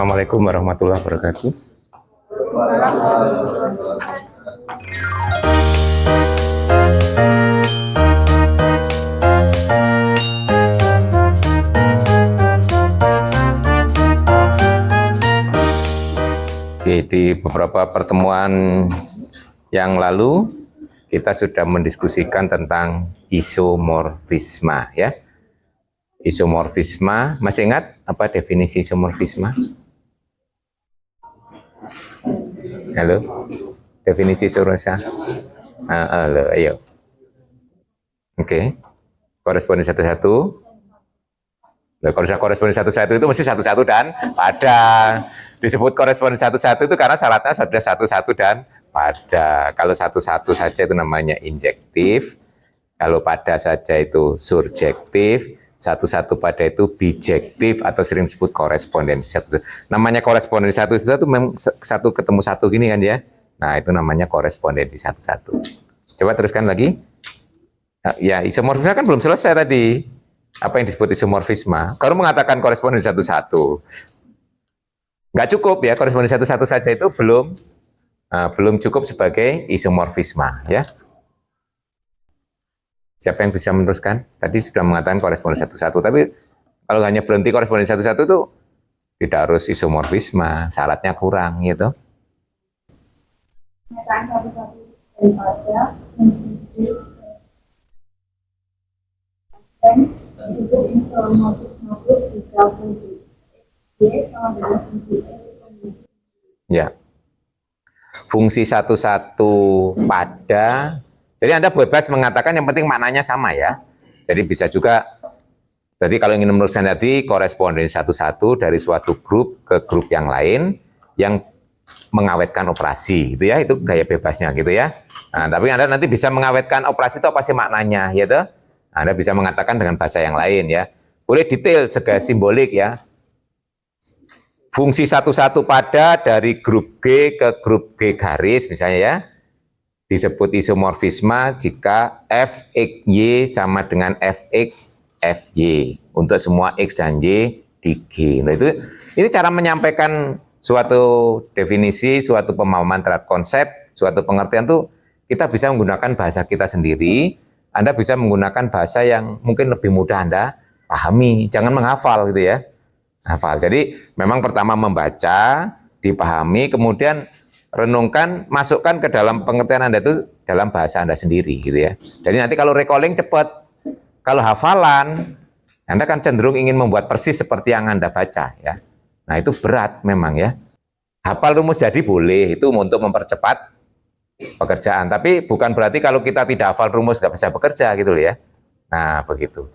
Assalamualaikum warahmatullahi wabarakatuh. Oke, di beberapa pertemuan yang lalu kita sudah mendiskusikan tentang isomorfisme, ya. Isomorfisme, masih ingat apa definisi isomorfisme? Halo, definisi isomorfisme. Halo, ayo. Oke, koresponden satu-satu. Kalau koresponden satu-satu itu mesti satu-satu dan pada. Disebut koresponden satu-satu itu karena syaratnya sudah satu-satu dan pada. Kalau satu-satu saja itu namanya injektif. Kalau pada saja itu surjektif. Satu-satu pada itu bijektif atau sering disebut korespondensi satu. Namanya korespondensi satu-satu memang satu ketemu satu gini kan ya. Nah, itu namanya korespondensi satu-satu. Coba teruskan lagi. Nah, ya, isomorfisme kan belum selesai tadi. Apa yang disebut isomorfisme? Kalau mengatakan korespondensi satu-satu, nggak cukup ya, korespondensi satu-satu saja itu belum cukup sebagai isomorfisme ya. Siapa yang bisa meneruskan? Tadi sudah mengatakan koresponden satu-satu, tapi kalau hanya berhenti koresponden satu-satu itu tidak harus isomorfisme, syaratnya kurang gitu. Pernyataan satu-satu daripada fungsi disebut isomorfisme jika fungsi x sama dengan fungsi x. Ya. Fungsi satu-satu pada. Jadi Anda bebas mengatakan yang penting maknanya sama ya. Jadi bisa juga, jadi kalau ingin meneruskan tadi koresponden satu-satu dari suatu grup ke grup yang lain yang mengawetkan operasi, gitu ya, itu gaya bebasnya gitu ya. Nah, tapi Anda nanti bisa mengawetkan operasi itu apa sih maknanya, gitu. Anda bisa mengatakan dengan bahasa yang lain ya. Boleh detail, segala simbolik ya. Fungsi satu-satu pada dari grup G ke grup G garis misalnya ya. Disebut isomorfisme jika Fxy sama dengan Fx Fy untuk semua X dan Y di G. Nah, ini cara menyampaikan suatu definisi, suatu pemahaman terhadap konsep, suatu pengertian tuh kita bisa menggunakan bahasa kita sendiri. Anda bisa menggunakan bahasa yang mungkin lebih mudah Anda pahami. Jangan menghafal gitu ya. Hafal. Jadi memang pertama membaca, dipahami, kemudian renungkan, masukkan ke dalam pengertian Anda itu dalam bahasa Anda sendiri gitu ya. Jadi nanti kalau recalling cepat, kalau hafalan Anda kan cenderung ingin membuat persis seperti yang Anda baca ya. Nah itu berat memang ya. Hafal rumus jadi boleh, itu untuk mempercepat pekerjaan. Tapi bukan berarti kalau kita tidak hafal rumus nggak bisa bekerja gitu loh ya. Nah begitu.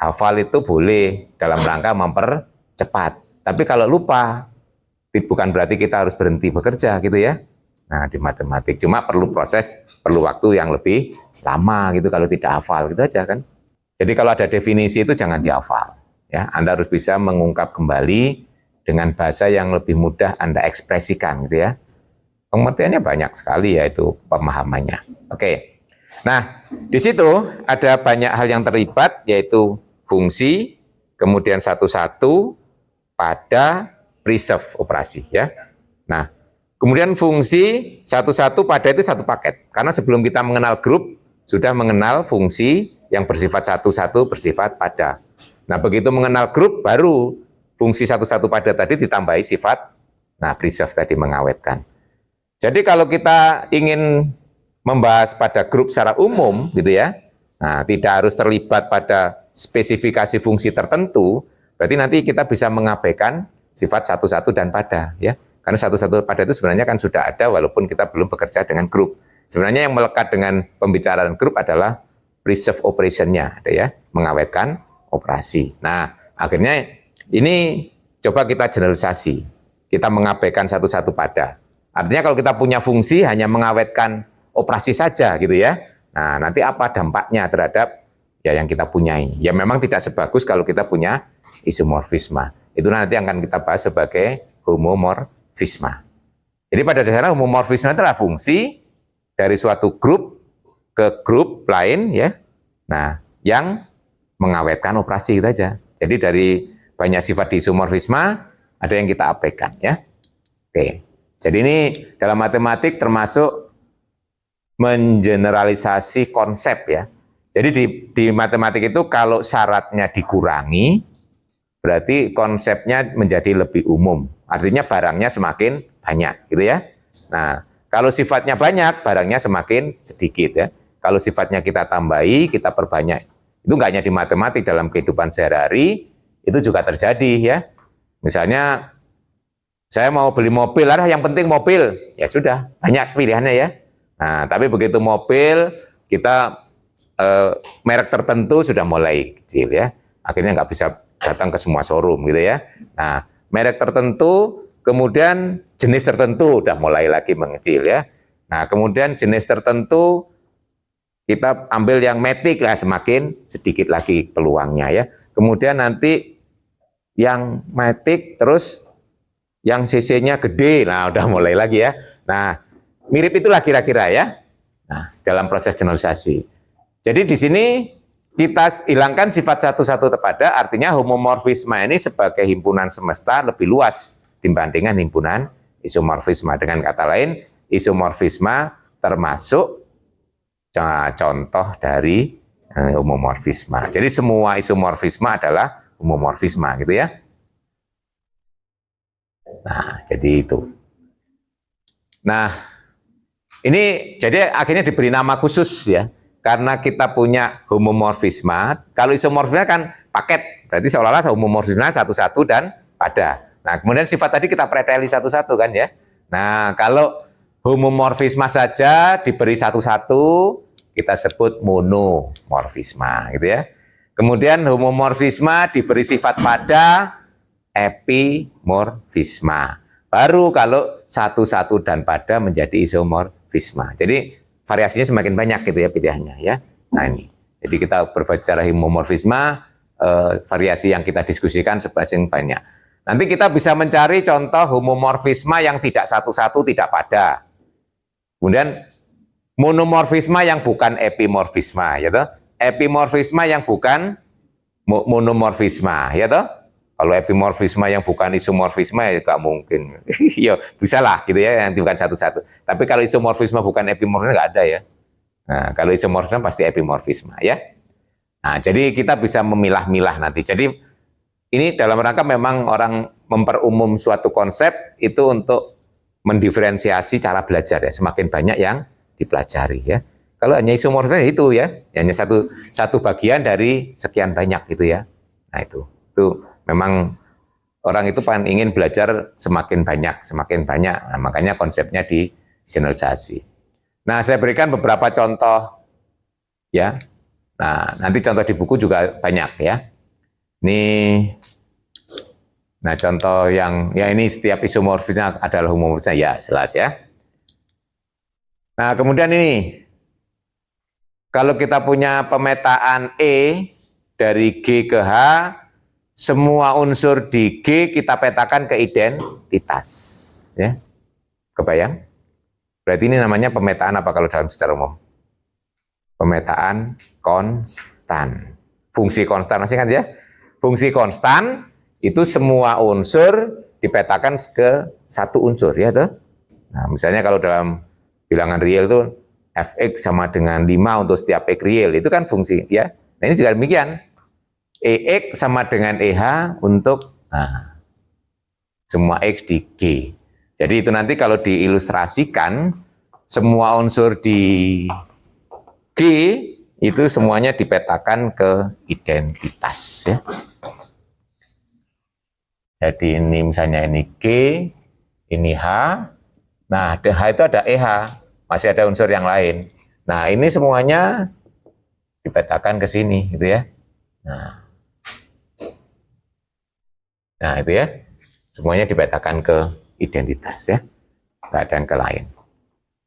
Hafal itu boleh dalam rangka mempercepat. Tapi kalau lupa, bukan berarti kita harus berhenti bekerja gitu ya. Nah di matematik cuma perlu proses, perlu waktu yang lebih lama gitu kalau tidak hafal gitu aja kan. Jadi kalau ada definisi itu jangan dihafal ya. Anda harus bisa mengungkap kembali dengan bahasa yang lebih mudah Anda ekspresikan gitu ya. Pengertiannya banyak sekali ya itu pemahamannya. Oke. Nah di situ ada banyak hal yang terlibat yaitu fungsi, kemudian satu-satu pada reserve operasi ya. Nah, kemudian fungsi satu-satu pada itu satu paket. Karena sebelum kita mengenal grup, sudah mengenal fungsi yang bersifat satu-satu bersifat pada. Nah, begitu mengenal grup, baru fungsi satu-satu pada tadi ditambahi sifat, nah reserve tadi mengawetkan. Jadi kalau kita ingin membahas pada grup secara umum, gitu ya, nah tidak harus terlibat pada spesifikasi fungsi tertentu, berarti nanti kita bisa mengabaikan sifat satu-satu dan pada ya. Karena satu-satu pada itu sebenarnya kan sudah ada walaupun kita belum bekerja dengan grup. Sebenarnya yang melekat dengan pembicaraan grup adalah preserve operation-nya, ada ya, mengawetkan operasi. Nah, akhirnya ini coba kita generalisasi. Kita mengabaikan satu-satu pada. Artinya kalau kita punya fungsi hanya mengawetkan operasi saja gitu ya. Nah, nanti apa dampaknya terhadap ya yang kita punyai? Ya memang tidak sebagus kalau kita punya isomorfisme. Itu nanti akan kita bahas sebagai homomorfisme. Jadi pada dasarnya homomorfisme adalah fungsi dari suatu grup ke grup lain ya. Nah, yang mengawetkan operasi itu aja. Jadi dari banyak sifat di isomorfisme, ada yang kita abaikan ya. Oke. Jadi ini dalam matematik termasuk mengeneralisasi konsep ya. Jadi di matematik itu kalau syaratnya dikurangi, berarti konsepnya menjadi lebih umum. Artinya barangnya semakin banyak, gitu ya. Nah, kalau sifatnya banyak, barangnya semakin sedikit ya. Kalau sifatnya kita tambahi, kita perbanyak. Itu nggak hanya di matematik, dalam kehidupan sehari-hari itu juga terjadi ya. Misalnya saya mau beli mobil, yang penting mobil, ya sudah banyak pilihannya ya. Nah, tapi begitu mobil kita merek tertentu sudah mulai kecil ya, akhirnya nggak bisa datang ke semua showroom gitu ya. Nah, merek tertentu, kemudian jenis tertentu udah mulai lagi mengecil ya. Nah, kemudian jenis tertentu kita ambil yang matic lah, semakin sedikit lagi peluangnya ya. Kemudian nanti yang matic terus yang CC-nya gede, nah udah mulai lagi ya. Nah, mirip itulah kira-kira ya. Nah, dalam proses generalisasi. Jadi di sini kita hilangkan sifat satu-satu pada, artinya homomorfisme ini sebagai himpunan semesta lebih luas dibandingkan himpunan isomorfisme. Dengan kata lain, isomorfisme termasuk contoh dari homomorfisme. Jadi semua isomorfisme adalah homomorfisme gitu ya. Nah, jadi itu. Nah, ini jadi akhirnya diberi nama khusus ya. Karena kita punya homomorfisme, kalau isomorfisme kan paket, berarti seolah-olah homomorfisme satu-satu dan pada. Nah, kemudian sifat tadi kita preteli satu-satu kan ya. Nah, kalau homomorfisme saja diberi satu-satu, kita sebut monomorfisme gitu ya. Kemudian homomorfisme diberi sifat pada, epimorfisme. Baru kalau satu-satu dan pada menjadi isomorfisme. Jadi variasinya semakin banyak gitu ya pilihannya ya. Nah ini, jadi kita berbicara homomorfisme, variasi yang kita diskusikan semakin banyak. Nanti kita bisa mencari contoh homomorfisme yang tidak satu-satu, tidak pada. Kemudian monomorfisme yang bukan epimorfisme, ya toh. Epimorfisme yang bukan monomorfisme, ya toh. Kalau epimorfisme yang bukan isomorfisme ya nggak mungkin. Ya bisa lah gitu ya, yang bukan satu-satu. Tapi kalau isomorfisme bukan epimorfisme nggak ada ya. Nah, kalau isomorfisme pasti epimorfisme ya. Nah, jadi kita bisa memilah-milah nanti. Jadi ini dalam rangka memang orang memperumum suatu konsep itu untuk mendiferensiasi cara belajar ya. Semakin banyak yang dipelajari ya. Kalau hanya isomorfisme itu ya, hanya satu bagian dari sekian banyak gitu ya. Nah itu memang orang itu ingin belajar semakin banyak. Nah, makanya konsepnya di generalisasi. Nah, saya berikan beberapa contoh ya. Nah, nanti contoh di buku juga banyak ya. Ini, nah contoh yang ya ini setiap isomorfisme adalah homomorfisme ya jelas ya. Nah, kemudian ini kalau kita punya pemetaan E dari G ke H, semua unsur di G kita petakan ke identitas. Ya. Kebayang? Berarti ini namanya pemetaan apa kalau dalam secara umum? Pemetaan konstan. Fungsi konstan, masih kan ya? Fungsi konstan itu semua unsur dipetakan ke satu unsur, ya toh? Nah, misalnya kalau dalam bilangan real itu fx sama dengan 5 untuk setiap x real, itu kan fungsi, ya. Nah, ini juga demikian. EX sama dengan EH untuk semua X di G. Jadi itu nanti kalau diilustrasikan, semua unsur di G itu semuanya dipetakan ke identitas. Ya. Jadi ini misalnya ini G, ini H, nah H itu ada EH, masih ada unsur yang lain. Nah ini semuanya dipetakan ke sini gitu ya. Nah itu ya, semuanya dipetakan ke identitas ya, nggak ada yang ke lain.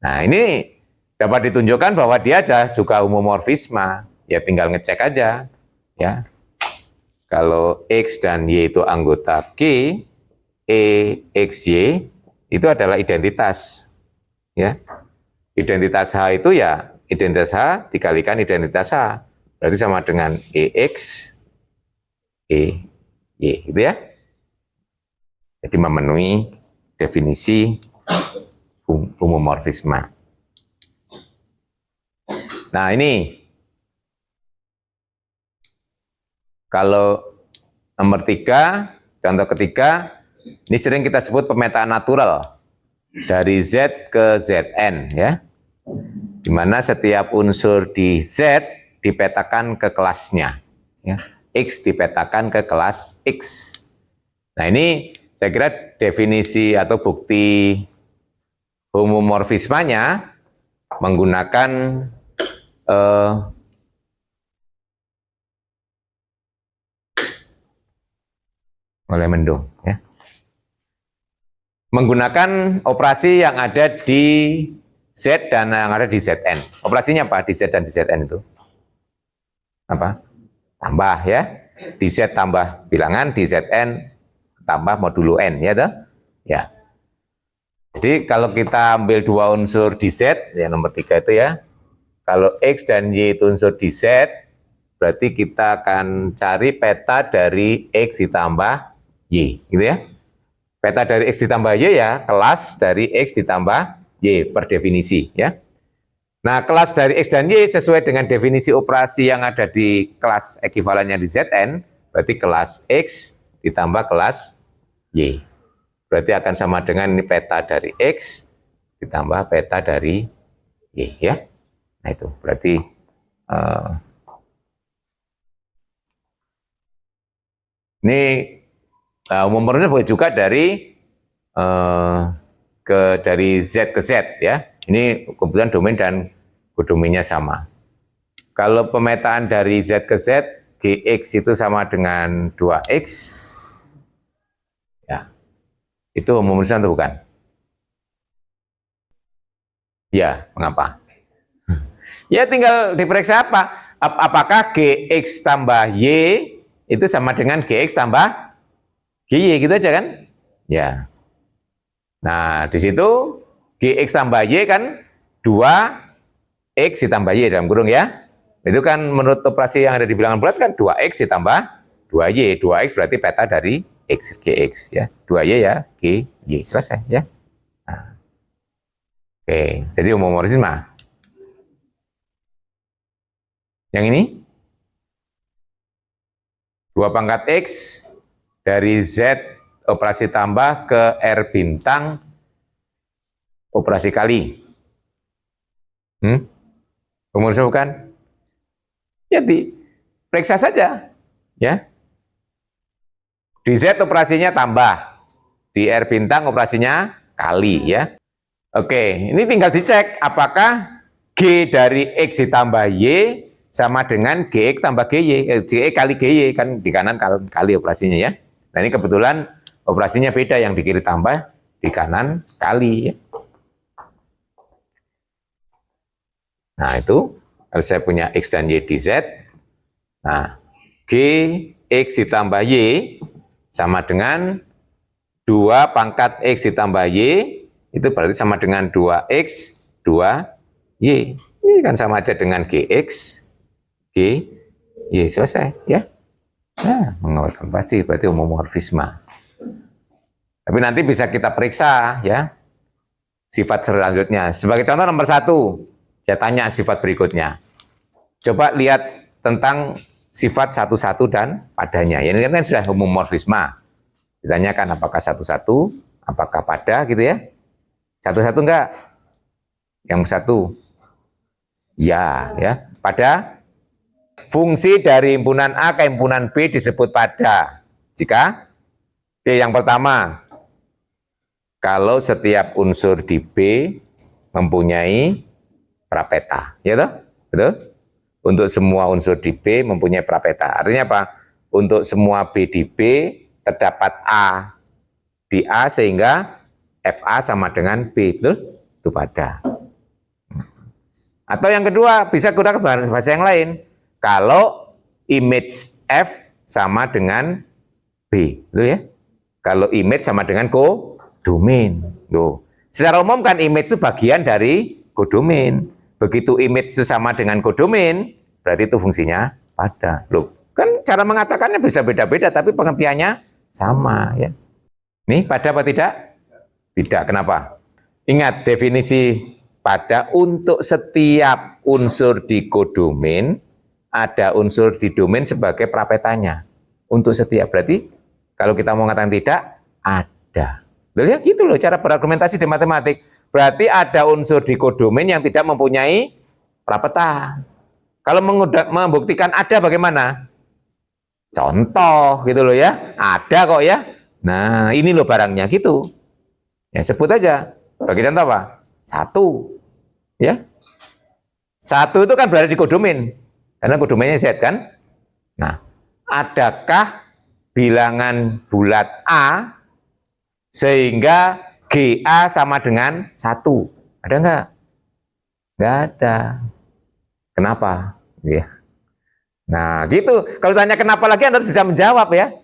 Nah ini dapat ditunjukkan bahwa dia juga homomorfisme, ya tinggal ngecek aja ya. Kalau X dan Y itu anggota G, E, X, Y itu adalah identitas ya. Identitas H itu ya identitas H dikalikan identitas H, berarti sama dengan EX, E, Y gitu ya. Jadi memenuhi definisi homomorfisme. Nah ini, kalau nomor 3, contoh ketiga, ini sering kita sebut pemetaan natural dari Z ke Zn, ya, di mana setiap unsur di Z dipetakan ke kelasnya, ya. X dipetakan ke kelas X. Nah ini saya kira definisi atau bukti homomorfismenya menggunakan mulai mendung, ya. Menggunakan operasi yang ada di Z dan yang ada di Zn. Operasinya apa di Z dan di Zn itu? Apa? Tambah, ya. Di Z tambah bilangan, di Zn tambah modulo N, ya toh? Ya. Jadi kalau kita ambil dua unsur di Z, ya nomor 3 itu ya, kalau X dan Y itu unsur di Z, berarti kita akan cari peta dari X ditambah Y, gitu ya. Peta dari X ditambah Y ya, kelas dari X ditambah Y per definisi, ya. Nah, kelas dari X dan Y sesuai dengan definisi operasi yang ada di kelas ekivalennya di Zn, berarti kelas X ditambah kelas Y. Berarti akan sama dengan ini peta dari X ditambah peta dari Y, ya. Nah itu berarti ini umumnya boleh juga dari dari Z ke Z, ya. Ini kebetulan domain dan kodomennya sama. Kalau pemetaan dari Z ke Z, Gx itu sama dengan 2X, ya. Itu homomorfisme atau bukan? Ya, mengapa? Ya tinggal diperiksa apa? Apakah Gx tambah Y itu sama dengan Gx tambah Gy, gitu aja kan? Ya. Nah, di situ Gx tambah Y kan 2X ditambah Y dalam kurung, ya. Itu kan menurut operasi yang ada di bilangan bulat kan 2X ditambah 2Y. 2X berarti peta dari X, Gx, ya. 2Y ya, Gy. Selesai, ya. Nah. Oke, jadi homomorfisme. Yang ini 2 pangkat X dari Z operasi tambah ke R bintang operasi kali. Homomorfisme bukan? Ya diperiksa saja, ya. Di Z operasinya tambah, di R bintang operasinya kali, ya. Oke, ini tinggal dicek apakah G dari X ditambah Y sama dengan Gx tambah Gy, Gx kali Gy, kan di kanan kali operasinya, ya. Nah ini kebetulan operasinya beda, yang di kiri tambah, di kanan kali, ya. Nah itu, kalau saya punya X dan Y di Z, nah Gx ditambah Y sama dengan 2 pangkat X ditambah Y, itu berarti sama dengan 2X, 2Y. Ini kan sama aja dengan Gx, G, Y, selesai, ya. Nah, mengeluarkan pasti berarti homomorfisme. Tapi nanti bisa kita periksa, ya, sifat selanjutnya. Sebagai contoh nomor 1, saya tanya sifat berikutnya. Coba lihat tentang sifat satu-satu dan padanya. Ini kan sudah homomorfisme. Ditanyakan apakah satu-satu, apakah pada, gitu ya. Satu-satu enggak? Yang satu. Ya, ya. Pada fungsi dari himpunan A ke himpunan B disebut pada jika yang pertama, kalau setiap unsur di B mempunyai prapeta, ya toh? Betul? Untuk semua unsur di B mempunyai prapeta. Artinya apa? Untuk semua B di B terdapat A di A sehingga FA sama dengan B, betul? Itu pada. Atau yang kedua, bisa gunakan bahasa yang lain. Kalau image F sama dengan B, betul ya? Kalau image sama dengan kodomain. Loh. Secara umum kan image itu bagian dari kodomain. Begitu image itu sama dengan kodomain, berarti itu fungsinya pada. Loh, kan cara mengatakannya bisa beda-beda, tapi pengertiannya sama, ya. Nih, pada apa tidak? Tidak. Kenapa? Ingat definisi pada untuk setiap unsur di kodomain, ada unsur di domain sebagai prapetanya. Untuk setiap, berarti kalau kita mau mengatakan tidak, ada. Lihat gitu loh cara berargumentasi di matematik. Berarti ada unsur di kodomain yang tidak mempunyai prapeta. Kalau membuktikan ada bagaimana? Contoh gitu loh ya, ada kok ya. Nah ini loh barangnya gitu. Ya sebut aja. Bagi contoh apa? 1. Ya. 1 itu kan berada di kodomain. Karena kodomainnya Z kan. Nah, adakah bilangan bulat A sehingga GA sama dengan 1? Ada nggak? Nggak ada. Kenapa? Ya. Nah, gitu. Kalau tanya kenapa lagi, Anda harus bisa menjawab ya.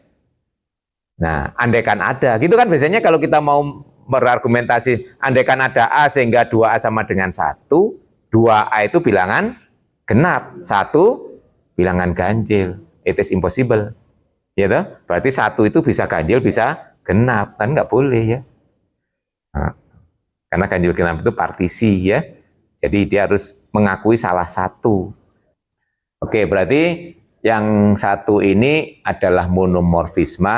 Nah, andaikan ada. Gitu kan biasanya kalau kita mau berargumentasi, andaikan ada A sehingga 2A sama dengan 1, 2A itu bilangan genap, 1 bilangan ganjil. It is impossible. Ya toh? Berarti 1 itu bisa ganjil, bisa genap. Kan nggak boleh ya. Nah, karena ganjil genap itu partisi ya. Jadi dia harus mengakui salah satu. Oke, berarti yang 1 ini adalah monomorfisme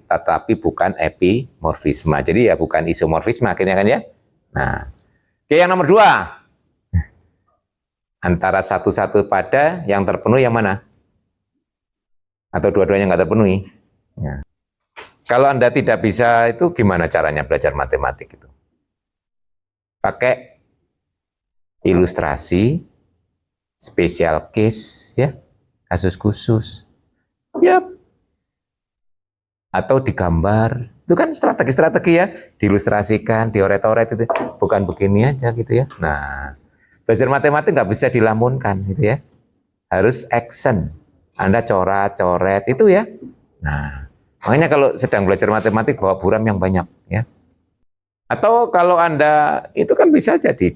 tetapi bukan epimorfisme. Jadi ya bukan isomorfisme akhirnya kan ya. Nah, oke yang nomor 2. Antara 1 pada yang terpenuhi yang mana? Atau dua-duanya nggak terpenuhi? Ya. Kalau Anda tidak bisa itu gimana caranya belajar matematik itu? Pakai ilustrasi, special case, ya, kasus khusus, ya, atau digambar, itu kan strategi-strategi ya, diilustrasikan, dioret-oret itu, bukan begini aja gitu ya. Nah, belajar matematik nggak bisa dilamunkan gitu ya, harus action, Anda coret-coret itu ya. Nah, makanya kalau sedang belajar matematik bawa buram yang banyak ya. Atau kalau Anda itu kan bisa jadi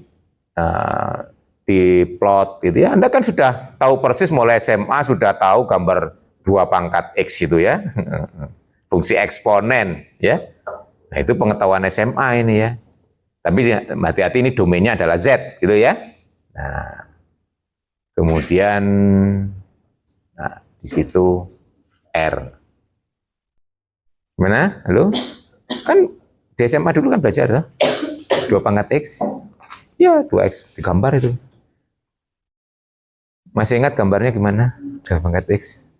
di plot gitu ya. Anda kan sudah tahu persis mulai SMA sudah tahu gambar 2 pangkat X itu ya. Fungsi eksponen ya. Nah, itu pengetahuan SMA ini ya. Tapi hati-hati ini domainnya adalah Z gitu ya. Nah, kemudian di situ R. Gimana? Halo? Kan di SMA dulu kan belajar tuh. 2 pangkat X. Ya, 2X digambar itu. Masih ingat gambarnya gimana? 2 pangkat X.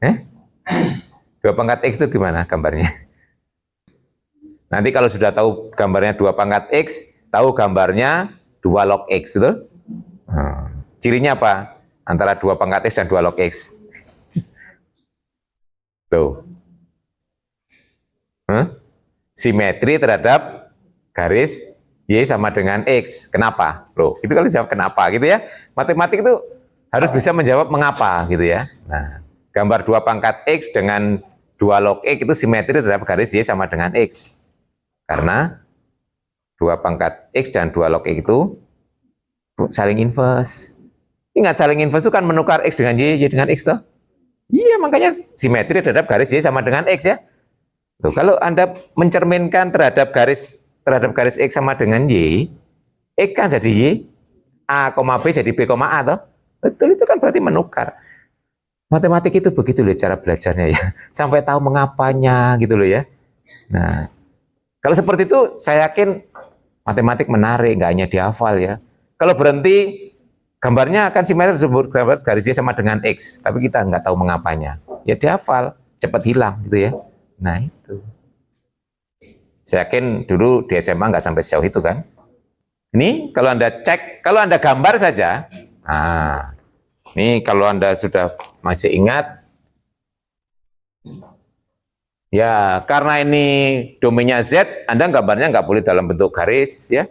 2 pangkat X itu gimana gambarnya? Nanti kalau sudah tahu gambarnya 2 pangkat X, tahu gambarnya 2 log X, betul? Cirinya apa? Antara 2 pangkat X dan 2 log X. Tuh. Simetri terhadap garis Y sama dengan X. Kenapa? Loh, itu kalau jawab kenapa gitu ya. Matematik itu harus bisa menjawab mengapa gitu ya. Nah, gambar 2 pangkat X dengan 2 log X itu simetri terhadap garis Y sama dengan X. Karena 2 pangkat X dan 2 log X itu saling inverse. Ingat saling inverse itu kan menukar X dengan Y dengan X toh? Iya, makanya simetri terhadap garis Y sama dengan X ya. Tuh, kalau Anda mencerminkan terhadap garis X sama dengan Y, X kan jadi Y, A, B jadi B, A toh? Betul, itu kan berarti menukar. Matematik itu begitu loh cara belajarnya ya. Sampai tahu mengapanya gitu loh ya. Nah, kalau seperti itu saya yakin matematik menarik, nggak hanya dihafal ya. Kalau berhenti gambarnya akan simetri tersebut, gambar garis Y sama dengan X, tapi kita nggak tahu mengapanya. Ya dihafal, cepat hilang gitu ya. Nah itu. Saya yakin dulu di SMA nggak sampai sejauh itu kan. Ini kalau Anda cek, kalau Anda gambar saja, nah, ini kalau Anda sudah masih ingat, ya karena ini domainnya Z, Anda gambarnya nggak boleh dalam bentuk garis ya.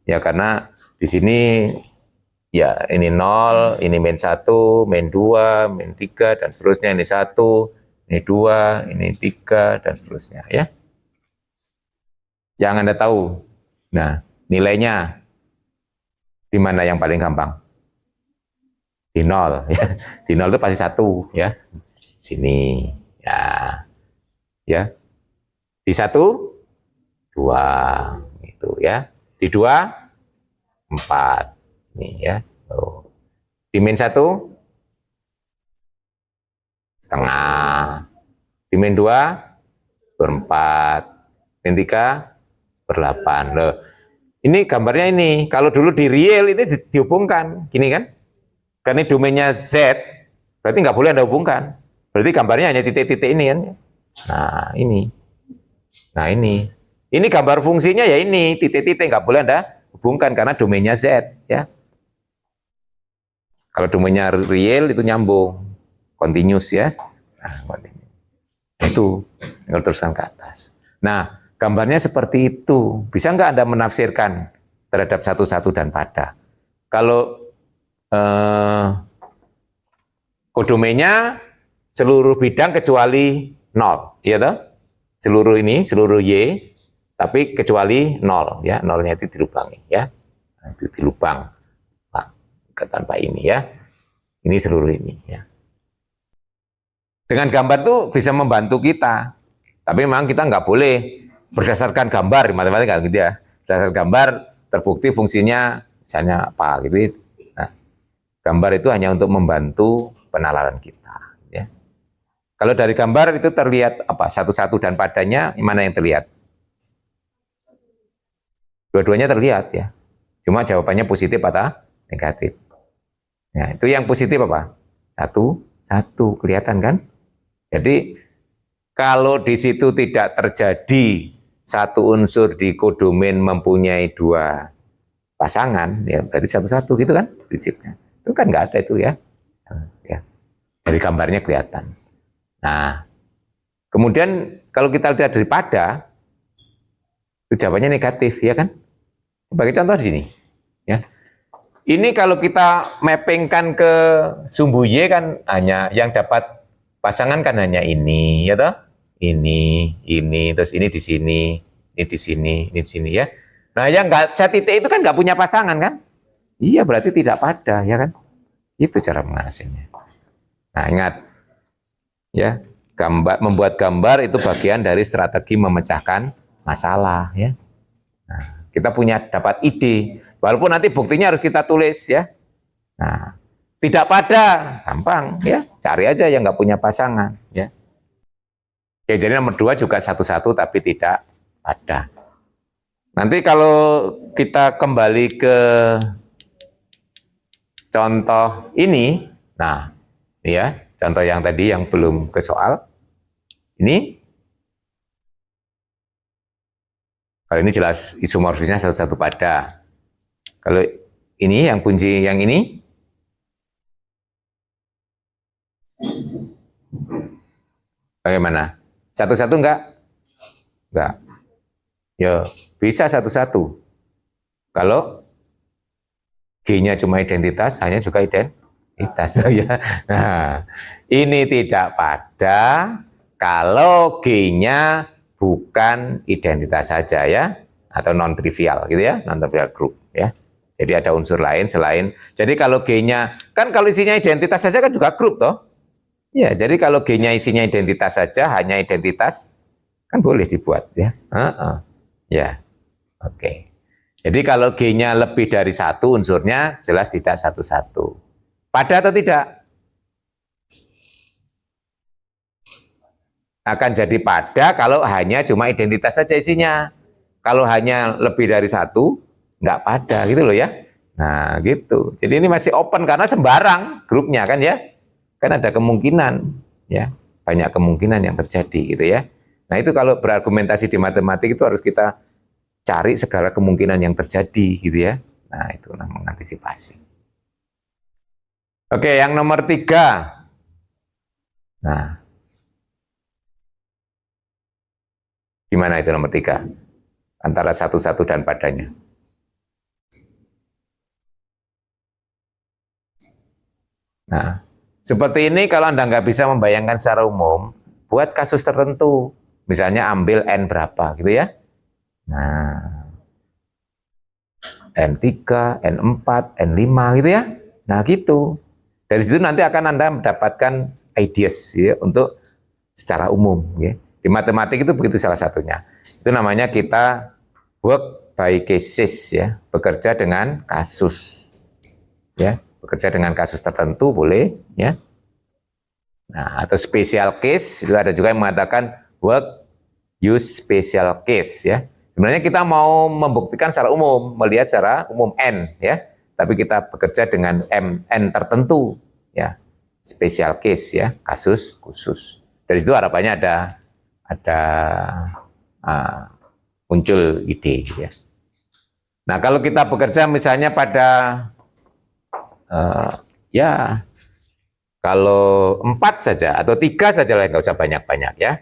Ya karena di sini ya ini 0, ini min 1, min 2, min 3, dan seterusnya, ini 1, ini 2, ini 3, dan seterusnya ya. Yang Anda tahu, nah nilainya di mana yang paling gampang? Di 0 ya. Di 0 itu pasti 1 ya. Sini ya. Ya. Di 1 2 gitu ya. Di 2 4 nih ya. Di min 1 setengah. Di min 2 4. Min 3 8. Loh, ini gambarnya ini. Kalau dulu di real ini dihubungkan, gini kan? Karena domainnya Z, berarti nggak boleh Anda hubungkan. Berarti gambarnya hanya titik-titik ini kan? Nah ini. Nah ini. Ini gambar fungsinya ya ini, titik-titik, nggak boleh Anda hubungkan karena domainnya Z. Ya. Kalau domainnya real itu nyambung, continuous ya. Nah, itu tinggal teruskan ke atas. Nah, gambarnya seperti itu. Bisa nggak Anda menafsirkan terhadap satu-satu dan pada? Kalau kodomenya seluruh bidang kecuali 0, ya toh? Seluruh ini, seluruh Y, tapi kecuali 0, ya. Nolnya itu dilubangi, ya. Nah, itu dilubang. Tanpa ini, ya. Ini seluruh ini, ya. Dengan gambar itu bisa membantu kita. Tapi memang kita nggak boleh berdasarkan gambar, matematika gitu ya. Berdasarkan gambar terbukti fungsinya misalnya apa gitu. Nah, gambar itu hanya untuk membantu penalaran kita. Ya. Kalau dari gambar itu terlihat apa? Satu-satu dan padanya mana yang terlihat? Dua-duanya terlihat ya. Cuma jawabannya positif atau negatif. Nah, itu yang positif apa? Satu kelihatan kan? Jadi kalau di situ tidak terjadi satu unsur di kodomain mempunyai 2 pasangan, ya berarti satu-satu gitu kan prinsipnya. Itu kan nggak ada itu ya. Ya. Dari gambarnya kelihatan. Nah, kemudian kalau kita lihat daripada, itu jawabannya negatif ya kan? Sebagai contoh di sini. Ya. Ini kalau kita mappingkan ke sumbu Y kan hanya yang dapat pasangan kan hanya ini, ya toh? Ini, terus ini di sini, ini di sini, ini di sini ya. Nah, yang nggak saya titik itu kan nggak punya pasangan kan? Iya, berarti tidak pada, ya kan? Itu cara mengatasinya. Nah, ingat ya, membuat gambar itu bagian dari strategi memecahkan masalah ya. Nah, kita dapat ide, walaupun nanti buktinya harus kita tulis ya. Nah, tidak pada, gampang ya, cari aja yang nggak punya pasangan ya. Ya, jadi nomor 2 juga satu-satu tapi tidak pada. Nanti kalau kita kembali ke contoh ini, nah ya, contoh yang tadi yang belum ke soal, ini, kalau ini jelas isomorfisnya satu-satu pada. Kalau ini yang kunci yang ini, bagaimana? Satu-satu enggak? Enggak. Ya, bisa satu-satu. Kalau G-nya cuma identitas, hanya juga identitas. Ya. Nah, ini tidak pada kalau G-nya bukan identitas saja ya, atau non-trivial gitu ya, non-trivial group ya. Jadi ada unsur lain selain, jadi kalau G-nya, kan kalau isinya identitas saja kan juga grup toh. Ya, jadi kalau G-nya isinya identitas saja, hanya identitas, kan boleh dibuat ya. Ya, oke. Jadi kalau G-nya lebih dari 1 unsurnya, jelas tidak satu-satu. Pada atau tidak? Akan jadi pada kalau hanya cuma identitas saja isinya. Kalau hanya lebih dari 1, nggak pada gitu loh ya. Nah gitu. Jadi ini masih open karena sembarang grupnya kan ya. Kan ada kemungkinan ya, banyak kemungkinan yang terjadi gitu ya. Nah itu kalau berargumentasi di matematik itu harus kita cari segala kemungkinan yang terjadi gitu ya. Nah itu mengantisipasi. Oke, yang nomor 3. Nah, gimana itu nomor 3? Antara satu-satu dan padanya. Nah, seperti ini kalau Anda nggak bisa membayangkan secara umum, buat kasus tertentu. Misalnya ambil N berapa gitu ya. Nah, N3, N4, N5 gitu ya. Nah gitu. Dari situ nanti akan Anda mendapatkan ideas ya, untuk secara umum. Ya. Di Di matematik itu begitu salah satunya. Itu namanya kita work by cases ya, bekerja dengan kasus. Ya, bekerja dengan kasus tertentu boleh ya. Nah, atau special case itu ada juga yang mengatakan work use special case ya. Sebenarnya kita mau membuktikan secara umum, melihat secara umum N ya, tapi kita bekerja dengan N tertentu ya. Special case ya, kasus khusus. Dari situ harapannya ada muncul ide gitu ya. Nah, kalau kita bekerja misalnya pada ya kalau 4 saja atau 3 saja lah, nggak usah banyak-banyak ya.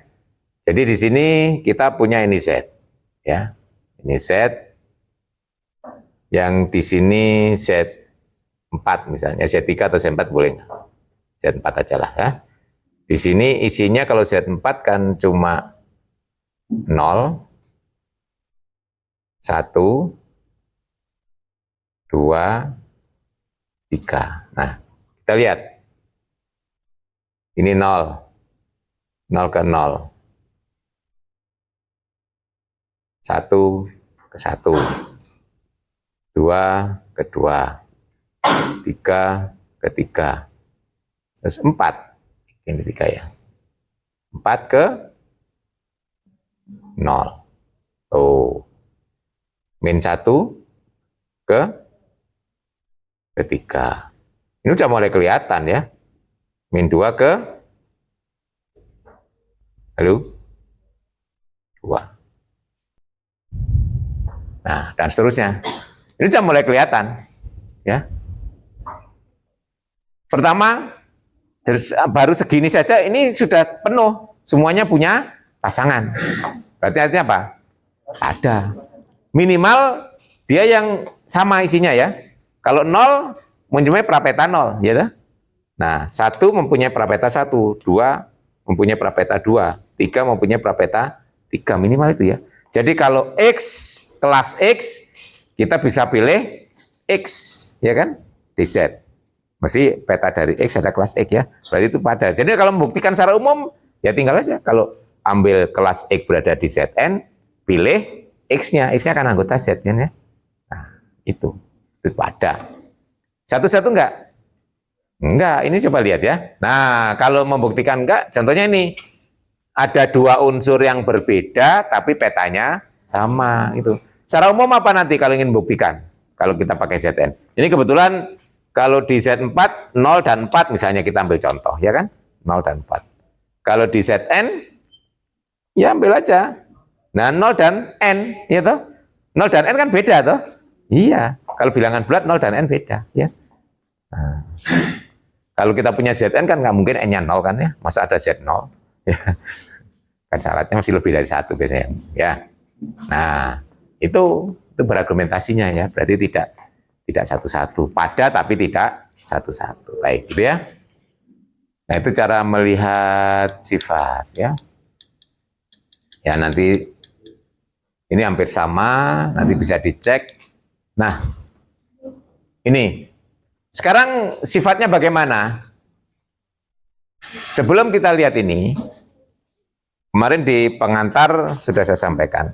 Jadi di sini kita punya ini Z ya. Ini Z yang di sini Z4 misalnya, Z3 atau Z4 boleh nggak? Z4 aja lah ya. Di sini isinya kalau Z4 kan cuma 0, 1, 2, 3. Nah, kita lihat. Ini 0. 0 ke 0. 1 ke 1. 2 ke 2. 3 ke 3. Terus 4. Ini 3 ya. 4 ke 0. Tuh. Min 1 ke 3. Ini udah mulai kelihatan ya. Min 2 ke halo 2. Nah, dan seterusnya. Ini sudah mulai kelihatan ya. Pertama, baru segini saja ini sudah penuh. Semuanya punya pasangan. Berarti artinya apa? Ada. Minimal dia yang sama isinya ya. Kalau 0 mempunyai prapeta 0, ya. Nah, 1 mempunyai prapeta 1, 2 mempunyai prapeta 2, 3 mempunyai prapeta 3, minimal itu ya. Jadi kalau X, kelas X, kita bisa pilih X, ya kan? Di Z. Mesti peta dari X ada kelas X ya. Berarti itu pada. Jadi kalau membuktikan secara umum, ya tinggal aja. Kalau ambil kelas X berada di Zn, pilih X-nya. X-nya kan anggota Z kan ya. Nah, itu pada. Satu-satu enggak? Enggak, ini coba lihat ya. Nah, kalau membuktikan enggak, contohnya ini. Ada 2 unsur yang berbeda, tapi petanya sama. Itu. Secara umum apa nanti kalau ingin membuktikan? Kalau kita pakai Zn. Ini kebetulan kalau di Z4, 0 dan 4 misalnya kita ambil contoh, ya kan? 0 dan 4. Kalau di Zn, ya ambil aja. Nah, 0 dan N, ya toh? 0 dan N kan beda toh? Iya, kalau bilangan bulat 0 dan N beda, ya. Nah, kalau kita punya Zn kan nggak mungkin N-nya 0 kan ya, masa ada Z0? Ya. Kan syaratnya masih lebih dari 1 biasanya. Ya. Nah, itu berargumentasinya ya, berarti tidak satu-satu, pada tapi tidak satu-satu. Baik, gitu ya. Nah, itu cara melihat sifat ya. Ya, nanti ini hampir sama, nanti bisa dicek. Nah, ini sekarang sifatnya bagaimana? Sebelum kita lihat ini, kemarin di pengantar sudah saya sampaikan.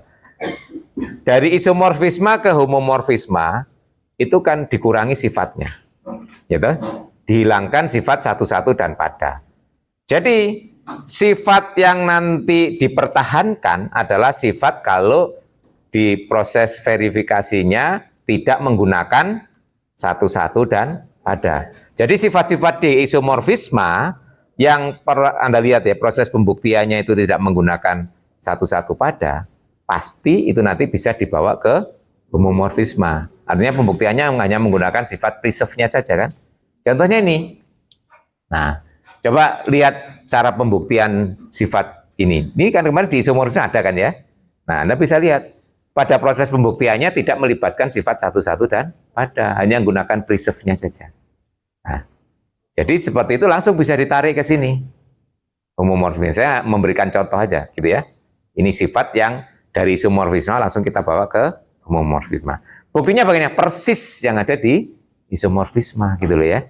Dari isomorfisma ke homomorfisma itu kan dikurangi sifatnya, gitu. Dihilangkan sifat satu-satu dan pada. Jadi sifat yang nanti dipertahankan adalah sifat kalau di proses verifikasinya tidak menggunakan satu-satu dan pada. Jadi sifat-sifat di isomorfisma yang Anda lihat ya, proses pembuktiannya itu tidak menggunakan satu-satu pada, pasti itu nanti bisa dibawa ke homomorfisma. Artinya pembuktiannya hanya menggunakan sifat preserve-nya saja kan. Contohnya ini. Nah, coba lihat cara pembuktian sifat ini. Ini kan kemarin di isomorfisme ada kan ya. Nah, Anda bisa lihat pada proses pembuktiannya tidak melibatkan sifat satu-satu dan pada, hanya menggunakan preserve-nya saja. Nah, jadi seperti itu langsung bisa ditarik ke sini. Homomorfisme. Saya memberikan contoh aja gitu ya. Ini sifat yang dari isomorfisme langsung kita bawa ke homomorfisme. Buktinya bagaimana? Persis yang ada di isomorfisme gitu loh ya.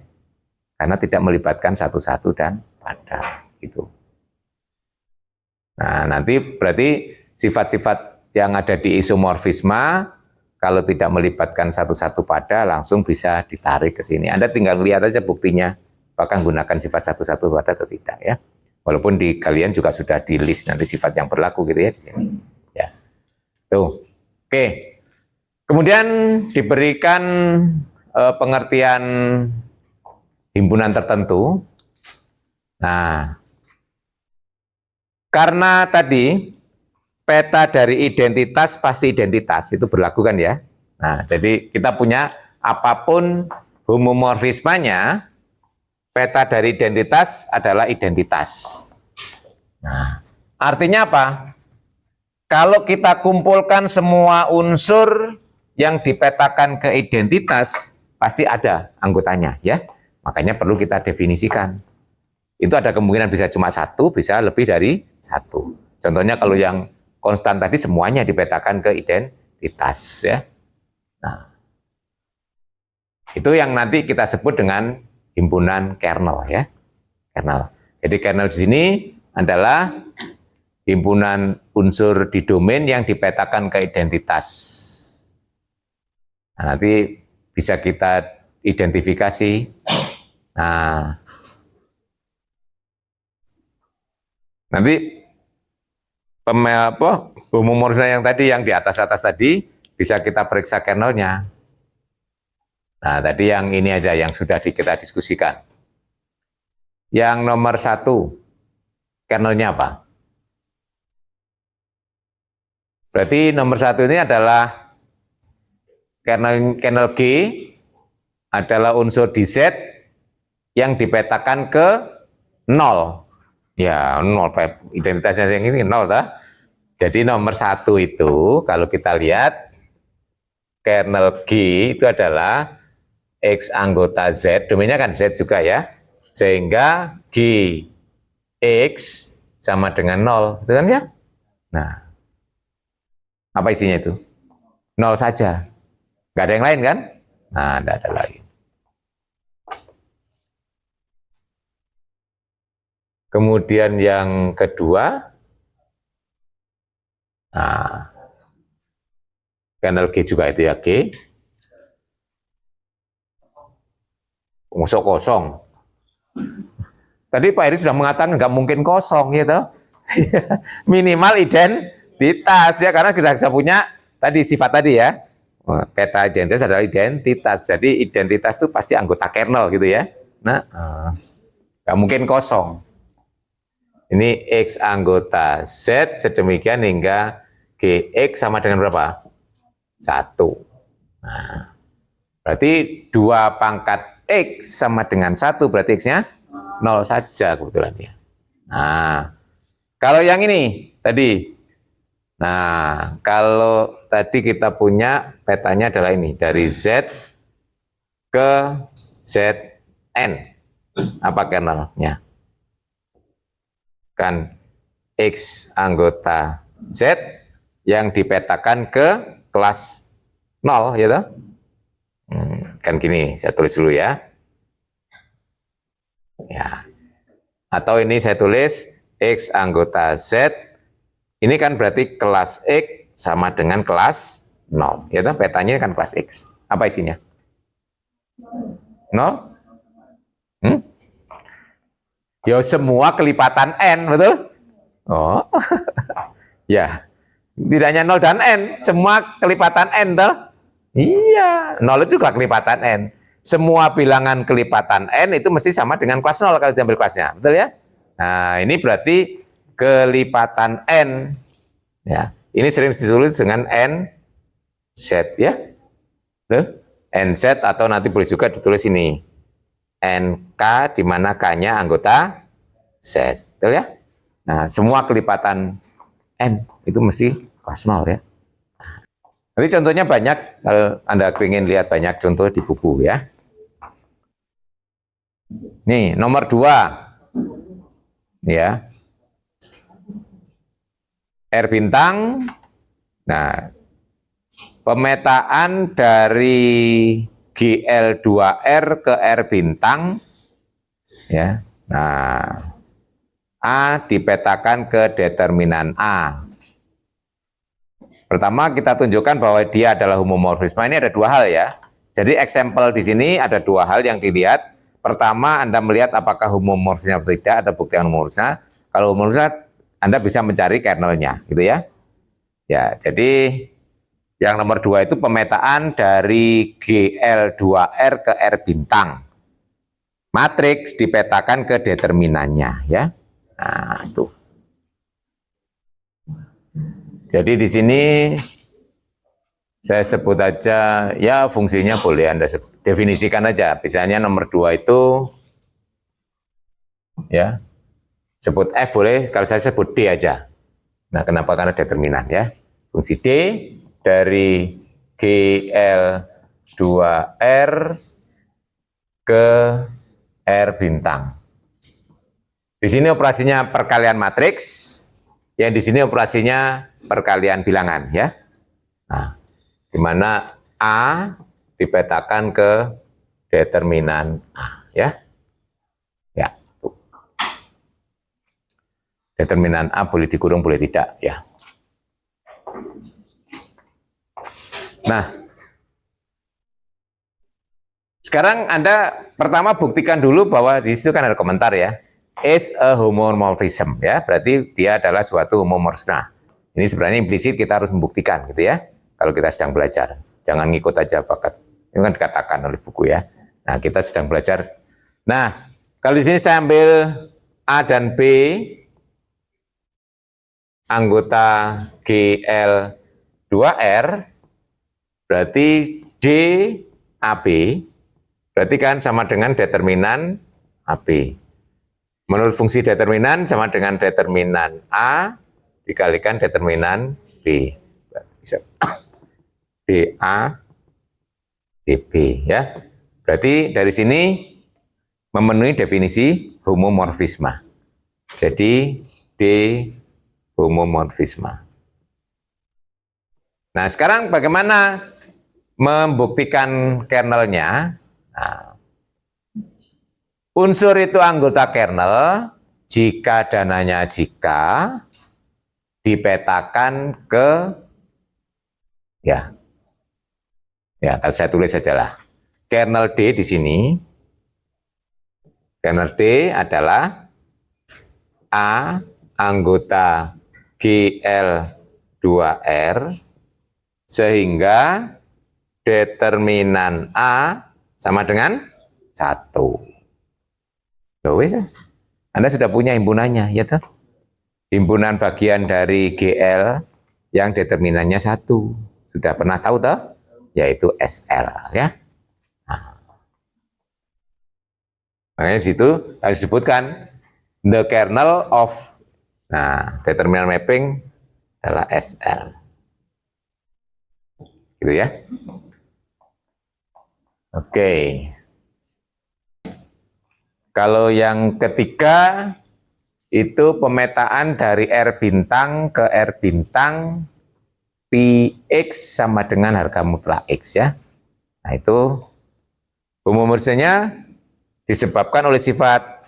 Karena tidak melibatkan satu-satu dan pada gitu. Nah, nanti berarti sifat-sifat yang ada di isomorfisme kalau tidak melibatkan satu-satu pada langsung bisa ditarik ke sini. Anda tinggal lihat aja buktinya apakah menggunakan sifat satu-satu pada atau tidak ya. Walaupun di kalian juga sudah di list nanti sifat yang berlaku gitu ya di sini. Ya. Tuh. Oke. Kemudian diberikan pengertian himpunan tertentu. Nah, karena tadi peta dari identitas pasti identitas itu berlaku kan ya. Nah, jadi kita punya apapun homomorfismenya, peta dari identitas adalah identitas. Nah, artinya apa? Kalau kita kumpulkan semua unsur yang dipetakan ke identitas, pasti ada anggotanya ya. Makanya perlu kita definisikan. Itu ada kemungkinan bisa cuma satu, bisa lebih dari satu. Contohnya kalau yang konstan tadi semuanya dipetakan ke identitas ya. Nah, itu yang nanti kita sebut dengan himpunan kernel ya. Kernel. Jadi kernel di sini adalah himpunan unsur di domain yang dipetakan ke identitas. Nah, nanti bisa kita identifikasi. Nah, nanti homomorfisme yang tadi yang di atas-atas tadi bisa kita periksa kernelnya. Nah, tadi yang ini aja yang sudah kita diskusikan. Yang nomor 1, kernelnya apa? Berarti nomor 1 ini adalah kernel G adalah unsur di Z yang dipetakan ke 0. Ya, 0, identitasnya yang ini 0. Jadi nomor 1 itu kalau kita lihat kernel G itu adalah X anggota Z, domainnya kan Z juga ya, sehingga G X sama dengan 0, betul kan ya? Nah, apa isinya itu? 0 saja, nggak ada yang lain kan? Nah, tidak ada lain. Kemudian yang kedua, nah, kernel G juga itu ya, G. Kosong. Tadi Pak Heri sudah mengatakan nggak mungkin kosong gitu. Minimal identitas ya, karena kita bisa punya tadi sifat tadi ya. Peta identitas adalah identitas. Jadi identitas itu pasti anggota kernel gitu ya. Nah, nggak mungkin kosong. Ini X anggota Z sedemikian hingga GX sama dengan berapa? 1. Nah, berarti 2 pangkat X sama dengan 1, berarti X-nya 0 saja kebetulan ya. Nah, kalau yang ini tadi, nah kalau tadi kita punya petanya adalah ini, dari Z ke Zn, apa kernelnya? Kan X anggota Z yang dipetakan ke kelas 0, ya toh? Kan gini, saya tulis dulu ya. Ya. Atau ini saya tulis X anggota Z. Ini kan berarti kelas X sama dengan kelas 0. Ya toh, petanya kan kelas X. Apa isinya? 0? Ya semua kelipatan N, betul? Oh. Ya. Tidak hanya 0 dan N, semua kelipatan N toh? Iya, 0 itu juga kelipatan N. Semua bilangan kelipatan N itu mesti sama dengan kelas 0 kalau diambil kelasnya, betul ya? Nah, ini berarti kelipatan N. Ya, ini sering ditulis dengan N Z ya. Tuh, NZ atau nanti boleh juga ditulis ini. NK di mana K-nya anggota Z, betul ya? Nah, semua kelipatan N itu mesti kelas 0 ya. Nanti contohnya banyak, kalau Anda ingin lihat banyak contoh di buku ya. Nih, nomor 2. Ya. R bintang. Nah, pemetaan dari GL2R ke R bintang. Ya. Nah, A dipetakan ke determinan A. Pertama kita tunjukkan bahwa dia adalah homomorfisme. Ini ada dua hal ya. Jadi example di sini ada dua hal yang dilihat. Pertama, Anda melihat apakah homomorfisme atau tidak, ada bukti homomorfisme. Kalau homomorfisme, Anda bisa mencari kernelnya, gitu ya. Ya, jadi yang nomor dua itu pemetaan dari GL2R ke R bintang. Matriks dipetakan ke determinannya, ya. Nah, itu. Jadi di sini saya sebut aja, ya fungsinya boleh Anda definisikan aja. Misalnya nomor 2 itu, ya, sebut F boleh, kalau saya sebut D aja. Nah, kenapa? Karena determinan ya. Fungsi D dari GL2R ke R bintang. Di sini operasinya perkalian matriks, yang di sini operasinya perkalian bilangan ya. Nah, di mana A dipetakan ke determinan A, ya. Ya. Tuh. Determinan A boleh dikurung, boleh tidak, ya. Nah, sekarang Anda pertama buktikan dulu bahwa di situ kan ada komentar ya. Is a homomorphism, ya. Berarti dia adalah suatu homomorfisme. Nah, ini sebenarnya implisit kita harus membuktikan gitu ya. Kalau kita sedang belajar, jangan ngikut aja bakat. Ini kan dikatakan oleh buku ya. Nah, kita sedang belajar. Nah, kalau di sini saya ambil A dan B, anggota GL2R, berarti D AB, berarti kan sama dengan determinan AB. Menurut fungsi determinan sama dengan determinan A dikalikan determinan B. Bisa. DA, DB ya. Berarti dari sini memenuhi definisi homomorfisme. Jadi D homomorfisme. Nah, sekarang bagaimana membuktikan kernelnya? Nah, unsur itu anggota kernel jika dananya jika dipetakan ke ya. Ya, saya tulis sajalah. Kernel D di sini. Kernel D adalah A anggota GL2R sehingga determinan A sama dengan 1. Anda sudah punya himpunannya, ya toh? Himpunan bagian dari GL yang determinannya 1. Sudah pernah tahu toh? Yaitu SL ya. Nah, makanya di situ harus disebutkan the kernel of, nah, determinan mapping adalah SL. Gitu ya. Oke. Kalau yang ketiga itu pemetaan dari R bintang ke R bintang Px sama dengan harga mutlak X ya. Nah, itu homomorfismenya disebabkan oleh sifat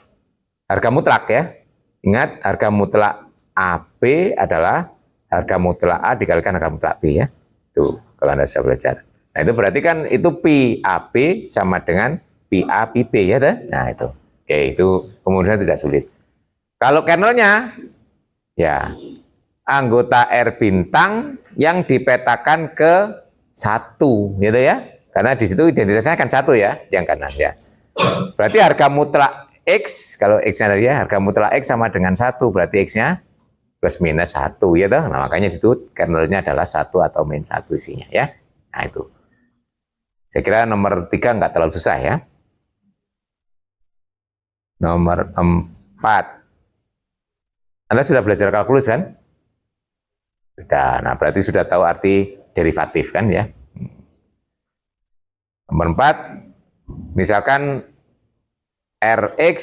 harga mutlak ya. Ingat, harga mutlak AB adalah harga mutlak A dikalikan harga mutlak B ya. Tuh, kalau Anda sudah belajar. Nah, itu berarti kan itu Pi AB sama dengan Pi A Pi B ya. Nah, itu. Oke, itu kemudian tidak sulit. Kalau kernelnya ya anggota R bintang yang dipetakan ke 1 gitu ya. Karena di situ identitasnya kan 1 ya, yang kanan ya. Berarti harga mutlak X, kalau X-nya tadi ya, harga mutlak X sama dengan 1, berarti X-nya plus minus 1 ya toh. Nah, makanya di situ kernelnya adalah 1 atau min 1 isinya ya. Nah, itu. Saya kira nomor 3 nggak terlalu susah ya. Nomor 4. Anda sudah belajar kalkulus kan? Sudah. Nah, berarti sudah tahu arti derivatif kan ya. Nomor 4, misalkan Rx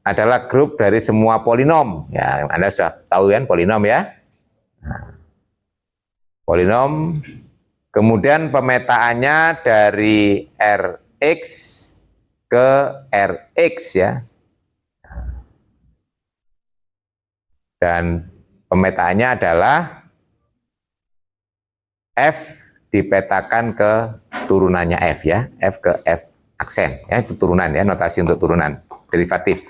adalah grup dari semua polinom. Ya, Anda sudah tahu kan polinom ya. Nah, polinom, kemudian pemetaannya dari Rx ke Rx ya. Dan pemetaannya adalah F dipetakan ke turunannya F ya, F ke F aksen ya, itu turunan ya, notasi untuk turunan derivatif.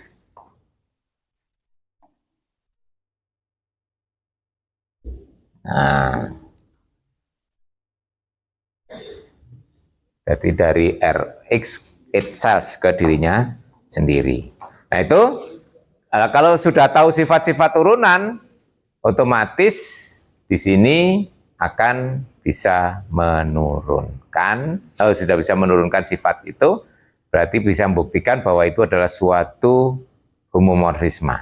Nah, jadi dari Rx itself ke dirinya sendiri. Nah itu kalau sudah tahu sifat-sifat turunan, otomatis di sini akan bisa menurunkan, sudah bisa menurunkan sifat itu, berarti bisa membuktikan bahwa itu adalah suatu homomorfisme.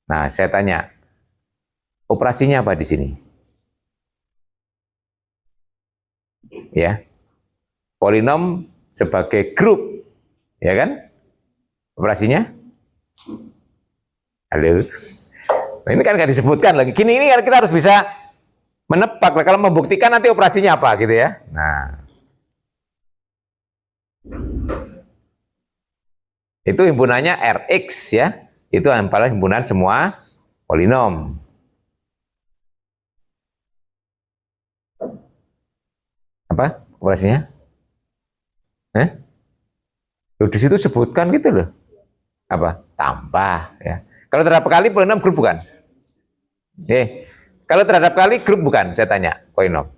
Nah, saya tanya, operasinya apa di sini? Ya, polinom sebagai grup, ya kan? Operasinya? Halo. Nah, ini kan nggak disebutkan lagi. Gini ini kan kita harus bisa menebak. Kalau membuktikan nanti operasinya apa gitu ya. Nah, itu himpunannya Rx ya. Itu adalah himpunan semua polinom. Apa operasinya? Di situ sebutkan gitu loh. Apa? Tambah ya. Kalau terhadap kali polinom grup bukan? Kalau terhadap kali grup bukan? Saya tanya polinom.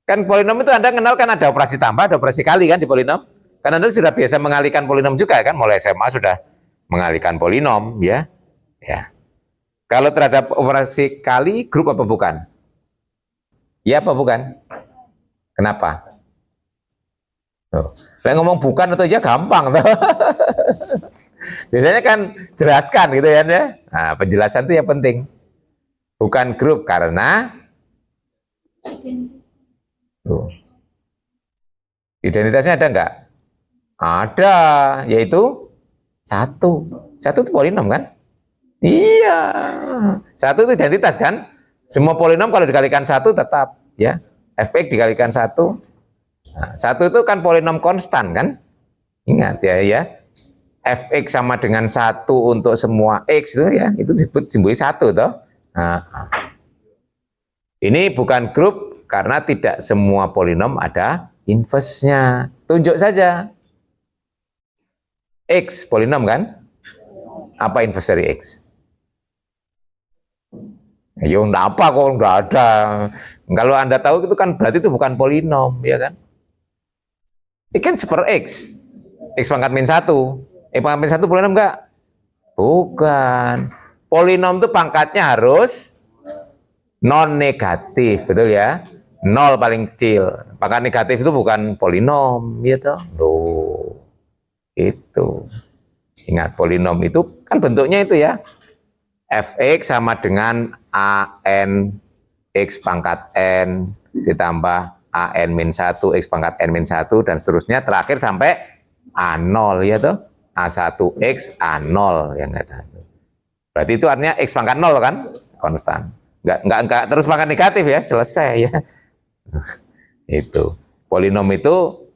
Kan polinom itu Anda kenal kan ada operasi tambah, ada operasi kali kan di polinom. Kan Anda sudah biasa mengalihkan polinom juga kan, mulai SMA sudah mengalihkan polinom ya. Ya. Kalau terhadap operasi kali grup apa bukan? Ya apa bukan? Kenapa? Saya ngomong bukan atau ya gampang. Biasanya kan jelaskan gitu ya. Nah, penjelasan itu yang penting. Bukan grup karena identitasnya ada enggak? Ada, yaitu satu. Satu itu polinom kan? Iya. Satu itu identitas kan? Semua polinom kalau dikalikan satu tetap ya. Fx dikalikan satu. Nah, satu itu kan polinom konstan kan? Ingat ya. Fx sama dengan 1 untuk semua x itu ya, itu disebut simbol 1 toh. Nah, ini bukan grup karena tidak semua polinom ada inverse-nya. Tunjuk saja. X polinom kan? Apa inverse dari x? Ya enggak apa kok, enggak ada. Kalau Anda tahu itu kan berarti itu bukan polinom, ya kan? Ini kan seper x. X pangkat min 1. Pangkat min 1 polinom enggak? Bukan. Polinom itu pangkatnya harus non negatif, betul ya? 0 paling kecil. Pangkat negatif itu bukan polinom, gitu. Loh. Itu. Ingat polinom itu kan bentuknya itu ya. Fx sama dengan an x pangkat n ditambah an min 1 x pangkat n min 1 dan seterusnya terakhir sampai a0 ya toh. A1x A0 yang ada. Berarti itu artinya x pangkat 0 kan? Konstan. Enggak terus pangkat negatif ya, selesai ya. Itu. Polinom itu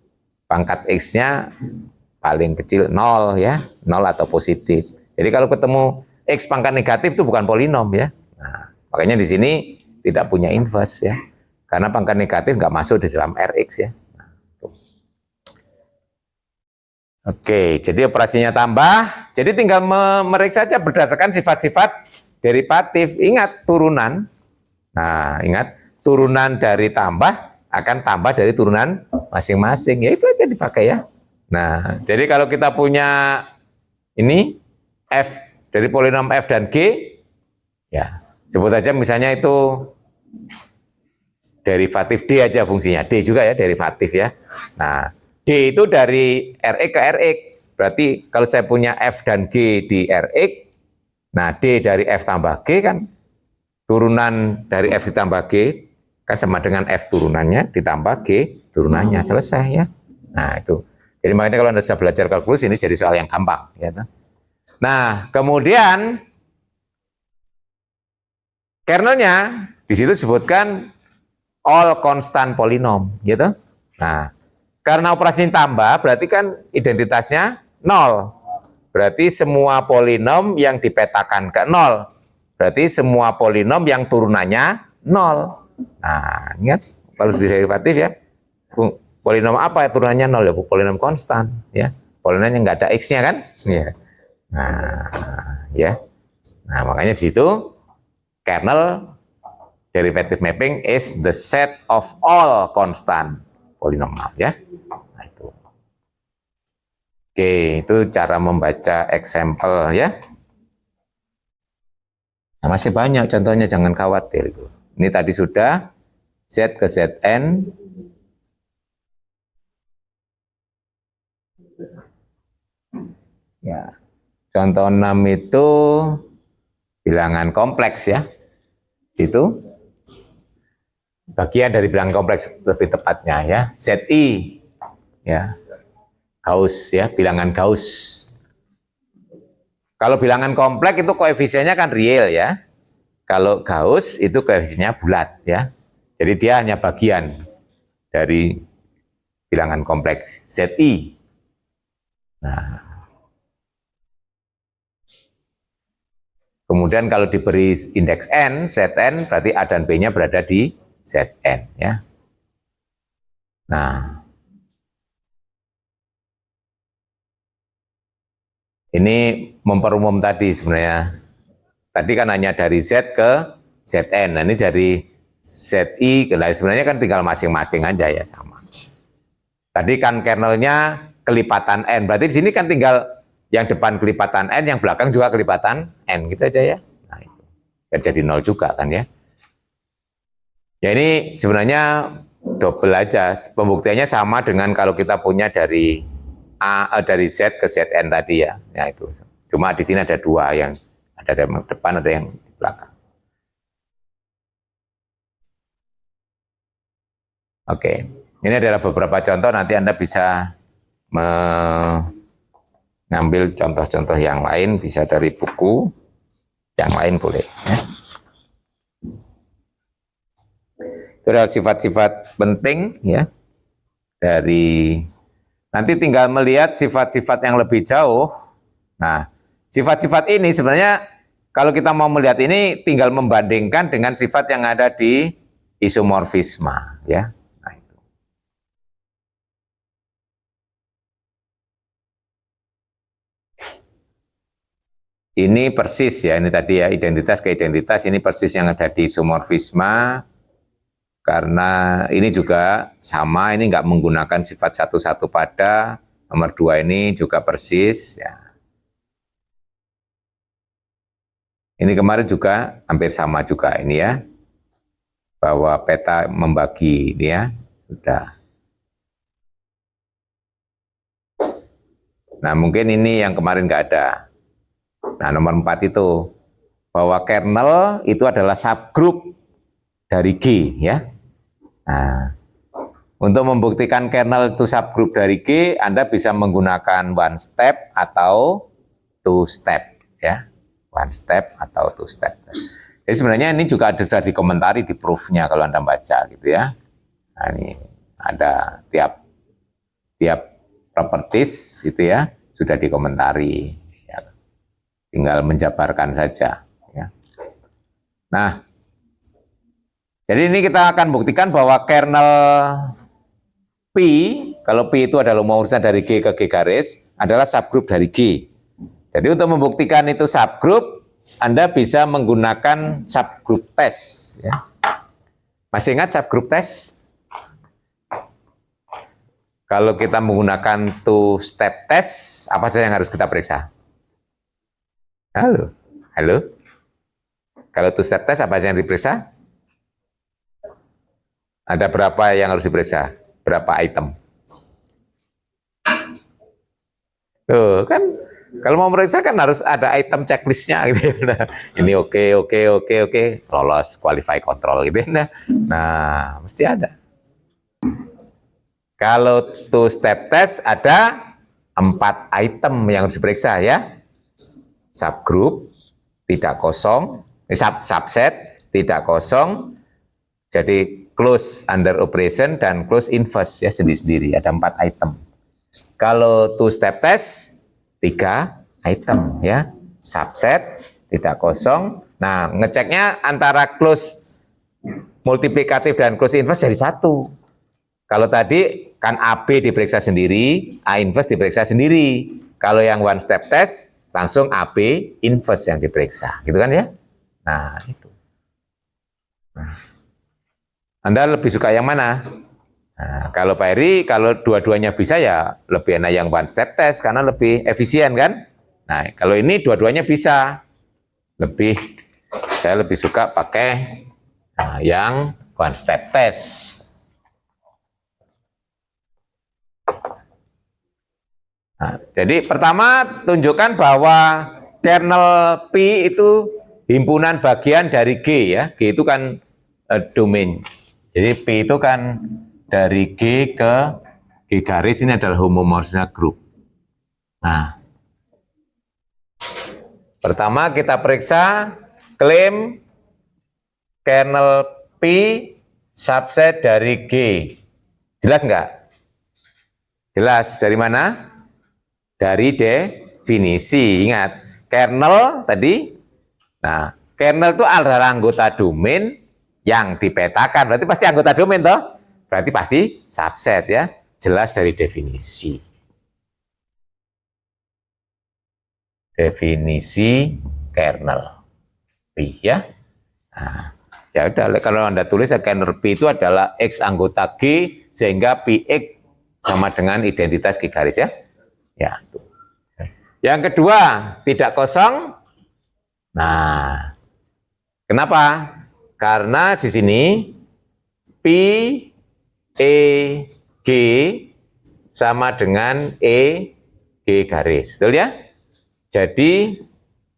pangkat x-nya paling kecil 0 ya, 0 atau positif. Jadi kalau ketemu x pangkat negatif itu bukan polinom ya. Nah, makanya di sini tidak punya inverse ya. Karena pangkat negatif nggak masuk di dalam Rx ya. Nah, oke, jadi operasinya tambah. Jadi tinggal memeriksa saja berdasarkan sifat-sifat derivatif. Ingat turunan. Nah, ingat turunan dari tambah akan tambah dari turunan masing-masing. Ya itu aja dipakai ya. Nah, jadi kalau kita punya ini f dari polinom f dan g, ya sebut aja misalnya itu derivatif d aja fungsinya, d juga ya derivatif ya. Nah, d itu dari Rx ke Rx, berarti kalau saya punya f dan g di Rx, nah d dari f tambah g kan turunan dari f ditambah g kan sama dengan f turunannya ditambah g turunannya, selesai ya. Nah itu. Jadi makanya kalau Anda sudah belajar kalkulus ini jadi soal yang gampang. Ya. Nah kemudian kernelnya di situ disebutkan all constant polinom, gitu. Nah karena operasi tambah berarti kan identitasnya 0. berarti semua polinom yang dipetakan ke 0. Berarti semua polinom yang turunannya 0. Nah, ingat kalau derivatif ya. Polinom apa ya turunannya 0 ya? Polinom konstan ya. Polinom yang nggak ada x-nya kan? Ya. Nah, ya. Nah, makanya di situ kernel derivative mapping is the set of all constant polinomial ya. Nah, itu. Oke, itu cara membaca example ya. Nah, masih banyak contohnya, jangan khawatir itu. Ini tadi sudah Z ke Zn. Ya. Contoh 6 itu bilangan kompleks ya. Situ bagian dari bilangan kompleks lebih tepatnya ya. Zi ya. Gauss ya, bilangan Gauss. Kalau bilangan kompleks itu koefisiennya kan real ya. Kalau Gauss itu koefisiennya bulat ya. Jadi dia hanya bagian dari bilangan kompleks Zi. Nah, kemudian kalau diberi indeks n, Zn, berarti A dan B-nya berada di Zn ya. Nah, ini memperumum tadi sebenarnya. Tadi kan hanya dari Z ke Zn. Nah, ini dari Zi ke lain, sebenarnya kan tinggal masing-masing aja ya sama. Tadi kan kernelnya kelipatan n. Berarti di sini kan tinggal yang depan kelipatan n, yang belakang juga kelipatan n gitu aja ya. Nah, itu. Jadi 0 juga kan ya. Ya ini sebenarnya double aja. Pembuktiannya sama dengan kalau kita punya dari dari Z ke Zn tadi ya. Ya itu. Cuma di sini ada dua, yang ada di depan, ada yang di belakang. Oke. Ini adalah beberapa contoh, nanti Anda bisa mengambil contoh-contoh yang lain, bisa dari buku, yang lain boleh. Ya. Itu adalah sifat-sifat penting ya dari, nanti tinggal melihat sifat-sifat yang lebih jauh. Nah, sifat-sifat ini sebenarnya kalau kita mau melihat ini tinggal membandingkan dengan sifat yang ada di isomorfisme ya. Nah, itu. Ini persis ya, ini tadi ya identitas ke identitas, ini persis yang ada di isomorfisme. Karena ini juga sama, ini nggak menggunakan sifat satu-satu pada, nomor 2 ini juga persis. Ya. Ini kemarin juga hampir sama juga ini ya, bahwa peta membagi ini ya, sudah. Nah mungkin ini yang kemarin nggak ada. Nah nomor 4 itu, bahwa kernel itu adalah subgroup dari G ya. Nah, untuk membuktikan kernel itu subgroup dari G, Anda bisa menggunakan one step atau two step ya. One step atau two step. Jadi sebenarnya ini juga sudah dikomentari di proof-nya kalau Anda baca gitu ya. Nah, ini ada tiap properties itu ya, sudah dikomentari ya. Tinggal menjabarkan saja ya. Nah, jadi ini kita akan buktikan bahwa kernel P, kalau P itu adalah umum urusan dari G ke G garis, adalah subgroup dari G. Jadi untuk membuktikan itu subgroup, Anda bisa menggunakan subgroup test. Ya. Masih ingat subgroup test? Kalau kita menggunakan two-step test, apa saja yang harus kita periksa? Halo? Halo? Kalau two-step test, apa saja yang diperiksa? Ada berapa yang harus diperiksa? Berapa item? Tuh, kan kalau mau meriksa kan harus ada item checklistnya gitu. Nah, ini oke, lolos qualify control gitu. Nah, mesti ada. Kalau two step test ada 4 item yang harus diperiksa ya. Subgroup, tidak kosong, subset, tidak kosong. Jadi close under operation dan close inverse ya sendiri-sendiri, ada 4 item. Kalau two step test 3, item ya. Subset tidak kosong. Nah, ngeceknya antara close multiplikatif dan close inverse jadi satu. Kalau tadi kan AB diperiksa sendiri, A inverse diperiksa sendiri. Kalau yang one step test langsung AB inverse yang diperiksa, gitu kan ya? Nah, itu. Nah, Anda lebih suka yang mana? Nah, kalau Pak Heri, kalau dua-duanya bisa ya lebih enak yang one step test karena lebih efisien kan? Nah, kalau ini dua-duanya bisa. Saya lebih suka pakai yang one step test. Nah, jadi pertama tunjukkan bahwa kernel P itu himpunan bagian dari G ya. G itu kan domain. Jadi P itu kan dari G ke G garis, ini adalah homomorfisme group. Nah, pertama kita periksa klaim kernel P subset dari G. Jelas nggak? Jelas. Dari mana? Dari definisi. Ingat, kernel tadi. Nah, kernel itu adalah anggota domain yang dipetakan. Berarti pasti anggota domain toh? Berarti pasti subset ya. Jelas dari definisi. Definisi kernel P ya. Nah, ya udah, kalau Anda tulis kernel P itu adalah X anggota G sehingga Px sama dengan identitas G garis ya. Ya, tuh. Yang kedua, tidak kosong. Nah, kenapa? Karena di sini P E G sama dengan E G garis, betul ya? Jadi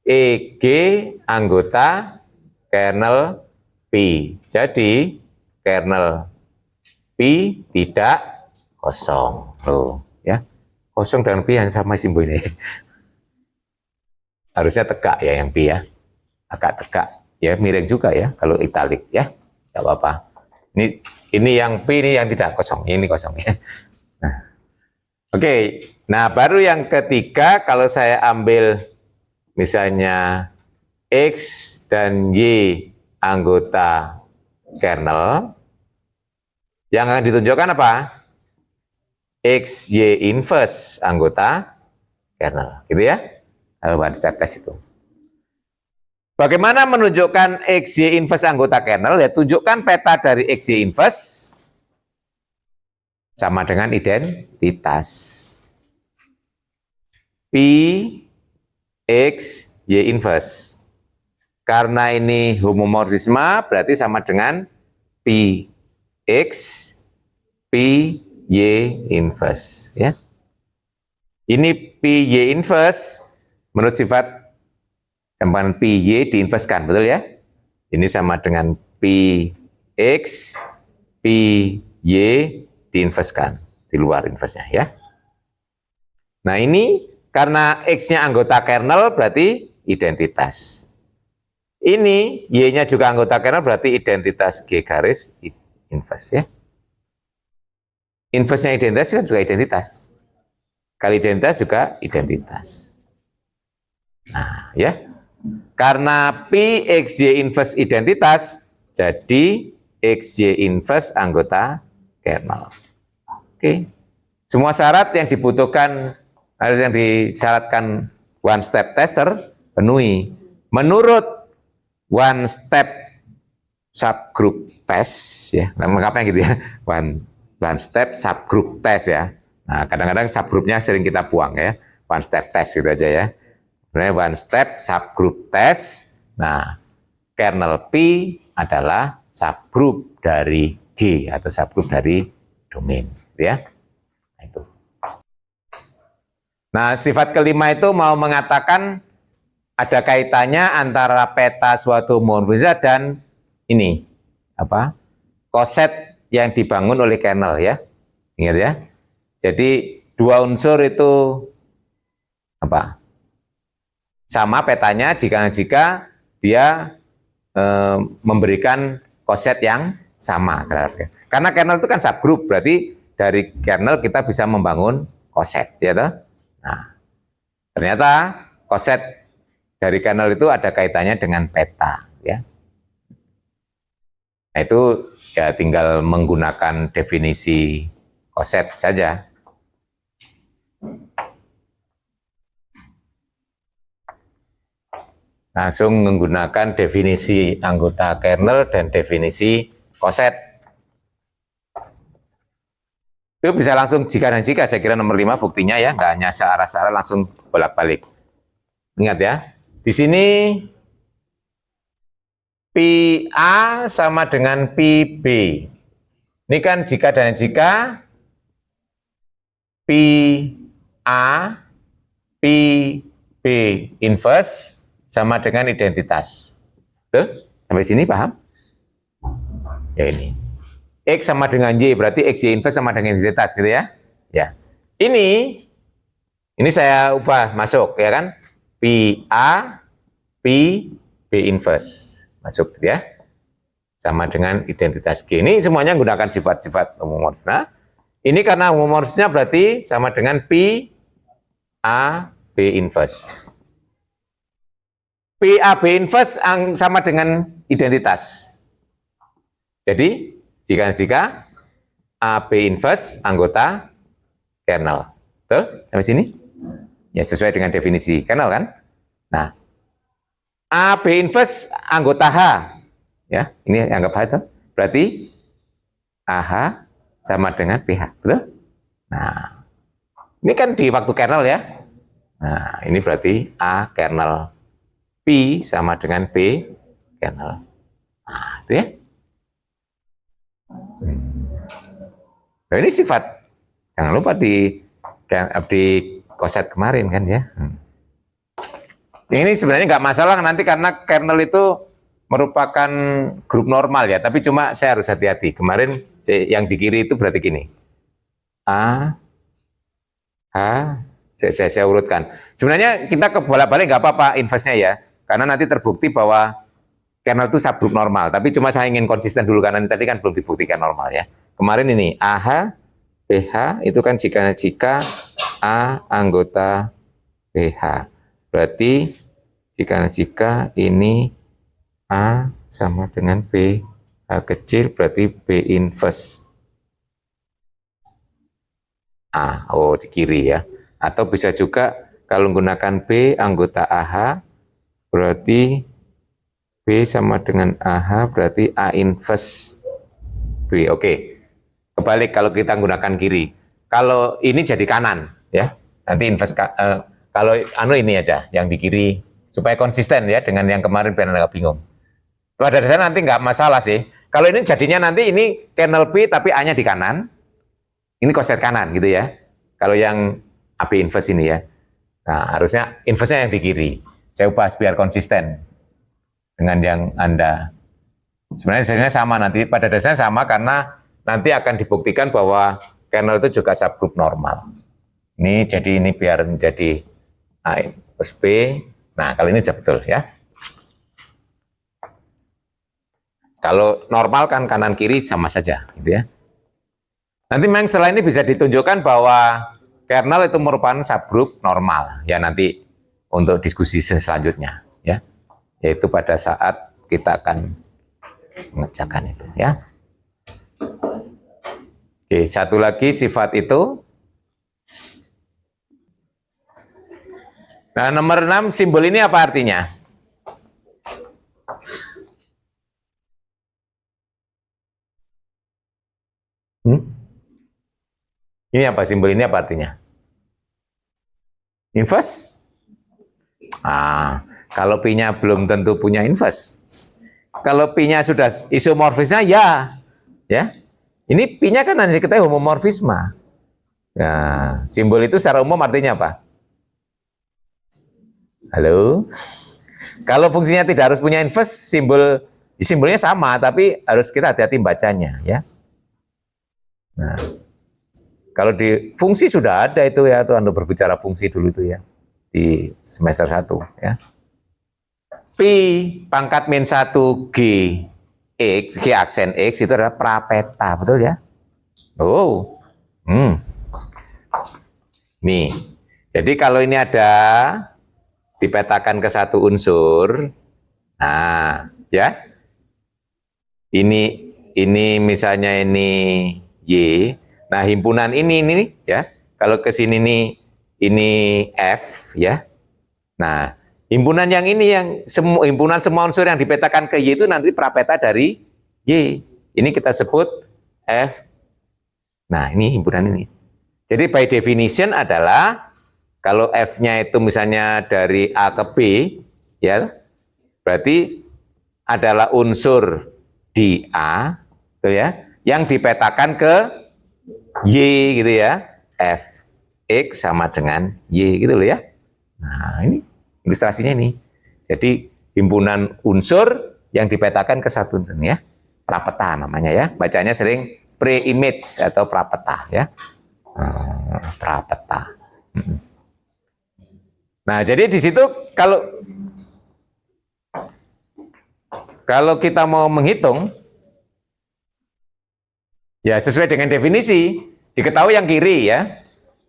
EG anggota kernel P. Jadi kernel P tidak kosong. Loh, ya. Kosong dengan P yang sama simbol ini. Harusnya tegak ya yang P ya. Agak tegak. Ya miring juga ya kalau italik ya. Tidak apa-apa. Ini yang P ini yang tidak kosong. Ini kosong ya. Nah. Oke. Nah, baru yang ketiga kalau saya ambil misalnya X dan Y anggota kernel, yang akan ditunjukkan apa? X, Y inverse anggota kernel, gitu ya. Kalau one step test itu. Bagaimana menunjukkan X, Y inverse anggota kernel? Ya, tunjukkan peta dari X, Y inverse sama dengan identitas. P, X, Y inverse. Karena ini homomorfisme, berarti sama dengan P, X, P, Y inverse ya. Ini PY inverse menurut sifat sama PY diinverskan, betul ya? Ini sama dengan PX, PY diinverskan di luar inverse-nya ya. Nah, ini karena X-nya anggota kernel berarti identitas. Ini Y-nya juga anggota kernel berarti identitas G garis inverse ya. Inverse-nya identitas kan juga identitas. Kali identitas juga identitas. Nah, ya. Karena PXY inverse identitas, jadi XY inverse anggota kernel. Oke. Semua syarat yang dibutuhkan, harus yang disyaratkan one step tester, penuhi. Menurut one step subgroup test, ya, lengkapnya gitu ya, one step subgroup test ya. Nah, kadang-kadang subgroupnya sering kita buang ya. One step test gitu aja ya. Sebenarnya one step subgroup test. Nah, kernel P adalah subgroup dari G atau subgroup dari domain, gitu ya. Nah, itu. Nah, sifat kelima itu mau mengatakan ada kaitannya antara peta suatu homomorfisme dan ini apa? Koset yang dibangun oleh kernel ya. Ingat ya. Jadi dua unsur itu apa? Sama petanya jika dia memberikan koset yang sama. Karena kernel itu kan subgroup, berarti dari kernel kita bisa membangun koset, ya toh? Nah, ternyata koset dari kernel itu ada kaitannya dengan peta, ya. Nah, itu ya tinggal menggunakan definisi koset saja. Langsung menggunakan definisi anggota kernel dan definisi koset. Itu bisa langsung jika dan jika, saya kira nomor 5 buktinya ya, nggak hanya searah-searah langsung bolak-balik. Ingat ya, di sini PA sama dengan PB. Ini kan jika dan jika PA, PB inverse sama dengan identitas. Tuh, sampai sini paham? Ya ini. X sama dengan Y, berarti XY inverse sama dengan identitas gitu ya. Ya. Ini saya ubah masuk ya kan. PA, PB inverse. Masuk gitu ya. Sama dengan identitas G. Ini semuanya menggunakan sifat-sifat homomorfis. Nah, ini karena homomorfisnya berarti sama dengan P, A, B inverse. P, A, B inverse sama dengan identitas. Jadi, jika A, B inverse anggota kernel. Betul? Sampai sini? Ya, sesuai dengan definisi kernel kan? Nah, A, B inverse anggota H. Ya, ini anggap H itu. Berarti AH sama dengan PH. Betul? Nah, ini kan di waktu kernel ya. Nah, ini berarti A kernel P sama dengan B kernel. Nah, itu ya. Nah, ini sifat. Jangan lupa di koset kemarin kan ya. Ini sebenarnya nggak masalah nanti karena kernel itu merupakan grup normal ya. Tapi cuma saya harus hati-hati. Kemarin yang di kiri itu berarti gini. A, H, saya urutkan. Sebenarnya kita ke bolak-balik nggak apa-apa inverse-nya ya. Karena nanti terbukti bahwa kernel itu subgroup normal, tapi cuma saya ingin konsisten dulu karena tadi kan belum dibuktikan normal ya. Kemarin ini AH, BH itu kan jika A anggota BH. Berarti jika ini A sama dengan B, A kecil berarti B inverse A. Oh, di kiri ya. Atau bisa juga kalau menggunakan B anggota AH berarti B sama dengan AH berarti A inverse B. Oke. Kebalik kalau kita menggunakan kiri. Kalau ini jadi kanan ya. Nanti inverse kalau ini aja yang di kiri supaya konsisten ya dengan yang kemarin biar nggak bingung. Pada dasarnya nanti nggak masalah sih. Kalau ini jadinya nanti ini kernel B tapi A-nya di kanan. Ini koset kanan gitu ya. Kalau yang AB inverse ini ya. Nah, harusnya inverse-nya yang di kiri. Saya ubah biar konsisten dengan yang Anda. Sebenarnya sama nanti, pada dasarnya sama karena nanti akan dibuktikan bahwa kernel itu juga subgroup normal. Ini jadi ini biar menjadi A plus B. Nah, kalau ini betul ya. Kalau normal kan kanan kiri sama saja, gitu ya. Nanti memang setelah ini bisa ditunjukkan bahwa kernel itu merupakan subgroup normal. Ya nanti untuk diskusi selanjutnya, ya. Yaitu pada saat kita akan mengerjakan itu ya. Oke, satu lagi sifat itu. Nah, nomor 6 simbol ini apa artinya? Ini apa simbol ini apa artinya? Inverse? Kalau P-nya belum tentu punya inverse. Kalau P-nya sudah isomorfisnya ya. Ini P-nya kan hanya diketahui homomorfisme. Nah, simbol itu secara umum artinya apa? Halo? Kalau fungsinya tidak harus punya inverse, simbolnya sama, tapi harus kita hati-hati bacanya, ya. Nah, kalau di fungsi sudah ada itu ya, tuh Anda berbicara fungsi dulu itu ya, di semester 1, ya. P pangkat min 1 G X, G aksen X itu adalah prapeta, betul ya? Oh, nih. Jadi kalau ini ada dipetakan ke satu unsur. Nah, ya. Ini misalnya ini Y. Nah, himpunan ini ya. Kalau ke sini nih ini F ya. Nah, himpunan yang ini yang himpunan semua unsur yang dipetakan ke Y itu nanti prapeta dari Y. Ini kita sebut F. Nah, ini himpunan ini. Jadi by definition adalah kalau F-nya itu misalnya dari A ke B, ya, berarti adalah unsur di A, gitu ya, yang dipetakan ke Y, gitu ya. F X sama dengan Y, gitu loh ya. Nah, ini ilustrasinya ini. Jadi himpunan unsur yang dipetakan ke satu unsur ya. Prapeta namanya ya. Bacanya sering pre-image atau prapeta ya. Prapeta. Nah, jadi di situ kalau kita mau menghitung ya sesuai dengan definisi, diketahui yang kiri ya.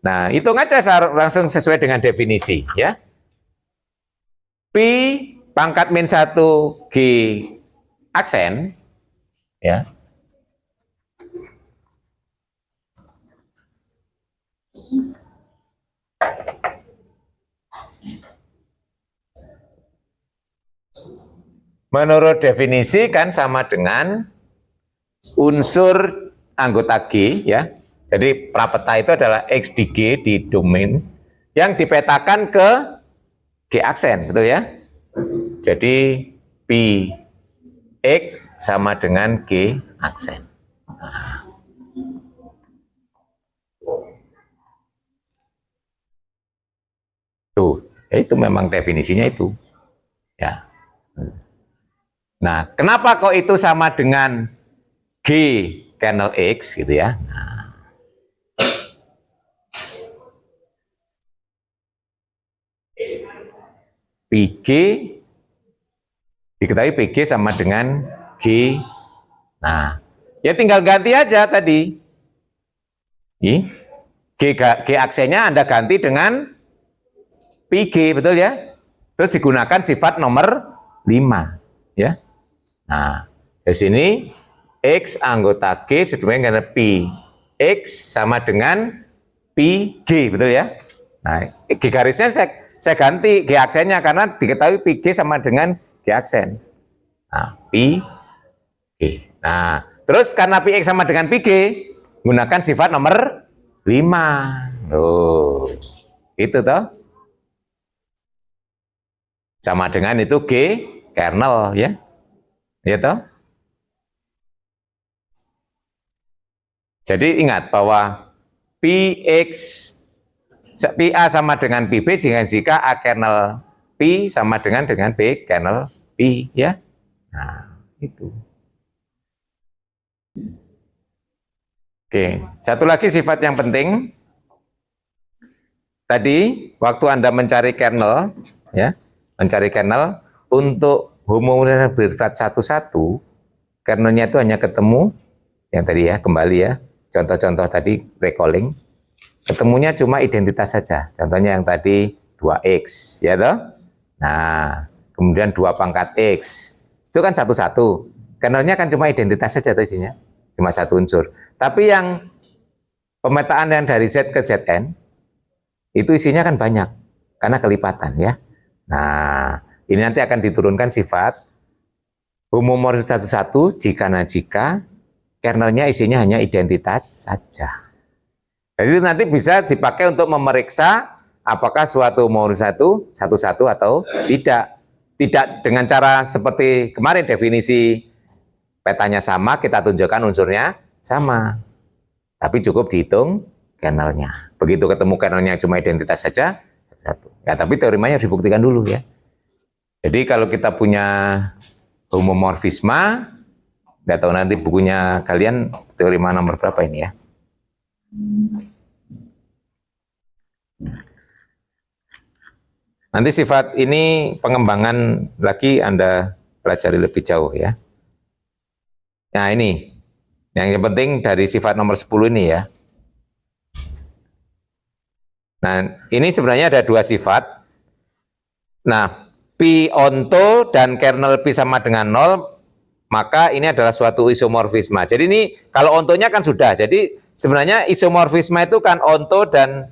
Nah, hitung aja langsung sesuai dengan definisi ya. Pi pangkat min 1 G aksen ya. Menurut definisi kan sama dengan unsur anggota G ya. Jadi prapeta itu adalah X di G di domain yang dipetakan ke G aksen, betul ya? Jadi pi X sama dengan G aksen. Nah. Tuh, itu memang definisinya itu. Ya. Nah, kenapa kok itu sama dengan G kernel X gitu ya? Nah. PG diketahui PG sama dengan G. Nah, ya tinggal ganti aja tadi. G aksennya Anda ganti dengan PG, betul ya? Terus digunakan sifat nomor 5 ya. Nah, di sini X anggota G sesuai dengan P. X sama dengan PG, betul ya? Nah, G garisnya saya ganti G aksennya karena diketahui PG sama dengan G aksen. Nah, PG. Nah, terus karena PX sama dengan PG, gunakan sifat nomor 5. Loh, itu toh. Sama dengan itu G kernel ya. Ya toh? Jadi ingat bahwa PX PA sama dengan PB jika A kernel P sama dengan B kernel P ya. Nah, itu. Oke, satu lagi sifat yang penting. Tadi waktu Anda mencari kernel ya, mencari kernel untuk homomorfisme bersifat satu-satu, kernelnya itu hanya ketemu yang tadi ya, kembali ya. Contoh-contoh tadi recalling, ketemunya cuma identitas saja. Contohnya yang tadi 2x, ya toh? Nah, kemudian 2 pangkat x. Itu kan satu-satu. Kernelnya kan cuma identitas saja tuh isinya. Cuma satu unsur. Tapi yang pemetaan yang dari Z ke Zn, itu isinya kan banyak. Karena kelipatan ya. Nah, ini nanti akan diturunkan sifat homomorfis satu-satu jika kernelnya isinya hanya identitas saja. Jadi nanti bisa dipakai untuk memeriksa apakah suatu homomorfis satu-satu atau tidak. Tidak dengan cara seperti kemarin definisi petanya sama, kita tunjukkan unsurnya sama. Tapi cukup dihitung kernelnya. Begitu ketemu kernelnya cuma identitas saja, satu. Ya, tapi teoremanya harus dibuktikan dulu ya. Jadi kalau kita punya homomorfisme, nggak tahu nanti bukunya kalian teorema nomor berapa ini ya. Nanti sifat ini pengembangan lagi Anda pelajari lebih jauh ya. Nah ini, yang penting dari sifat nomor 10 ini ya. Nah ini sebenarnya ada 2 sifat. Nah, P onto dan kernel P sama dengan 0, maka ini adalah suatu isomorfisme. Jadi ini kalau ontonya kan sudah. Jadi sebenarnya isomorfisme itu kan onto dan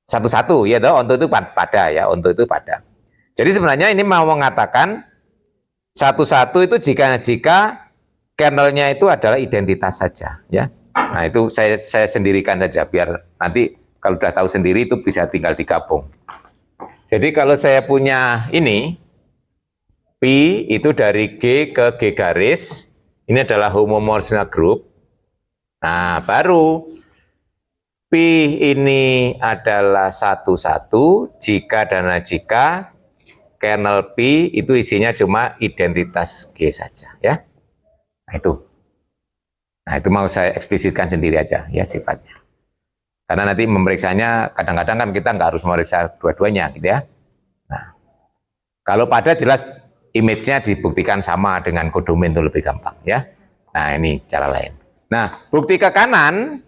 satu-satu, ya toh, onto itu pada ya, onto itu pada. Jadi sebenarnya ini mau mengatakan satu-satu itu jika kernelnya itu adalah identitas saja, ya. Nah itu saya sendirikan saja biar nanti kalau sudah tahu sendiri itu bisa tinggal digabung. Jadi kalau saya punya ini P itu dari G ke G garis, ini adalah homomorphisme group. Nah baru P ini adalah satu-satu jika dan jika kernel P itu isinya cuma identitas G saja, ya. Nah itu mau saya eksplisitkan sendiri aja ya sifatnya. Karena nanti memeriksanya kadang-kadang kan kita nggak harus memeriksa dua-duanya gitu ya. Nah, kalau pada jelas image-nya dibuktikan sama dengan kodomain itu lebih gampang ya. Nah, ini cara lain. Nah, bukti ke kanan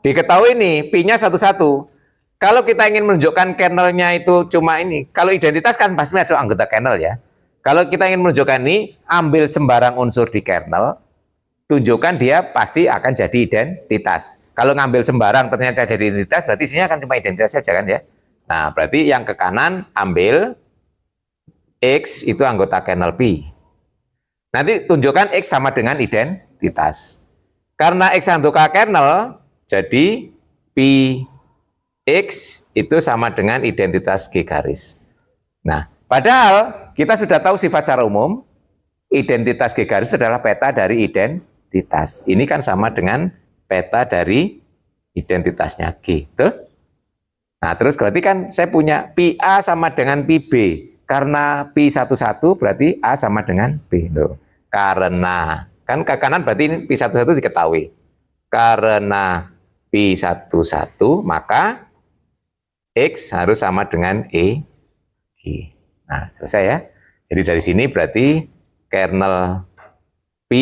diketahui nih P-nya satu-satu. Kalau kita ingin menunjukkan kernelnya itu cuma ini, kalau identitas kan pasti ada anggota kernel ya. Kalau kita ingin menunjukkan ini, ambil sembarang unsur di kernel, tunjukkan dia pasti akan jadi identitas. Kalau ngambil sembarang ternyata jadi identitas, berarti isinya akan cuma identitas saja kan ya. Nah, berarti yang ke kanan ambil X itu anggota kernel P. Nanti tunjukkan X sama dengan identitas. Karena X anggota kernel, jadi P X itu sama dengan identitas G garis. Nah, padahal kita sudah tahu sifat secara umum, identitas G garis adalah peta dari identitas. Ini kan sama dengan peta dari identitasnya G. Betul? Nah, terus berarti kan saya punya Pi A sama dengan Pi B. Karena Pi 11 berarti A sama dengan B. Loh. Karena, kan ke kanan berarti ini Pi 11 diketahui. Karena Pi 11, maka X harus sama dengan E, G. Nah, selesai ya. Jadi dari sini berarti kernel P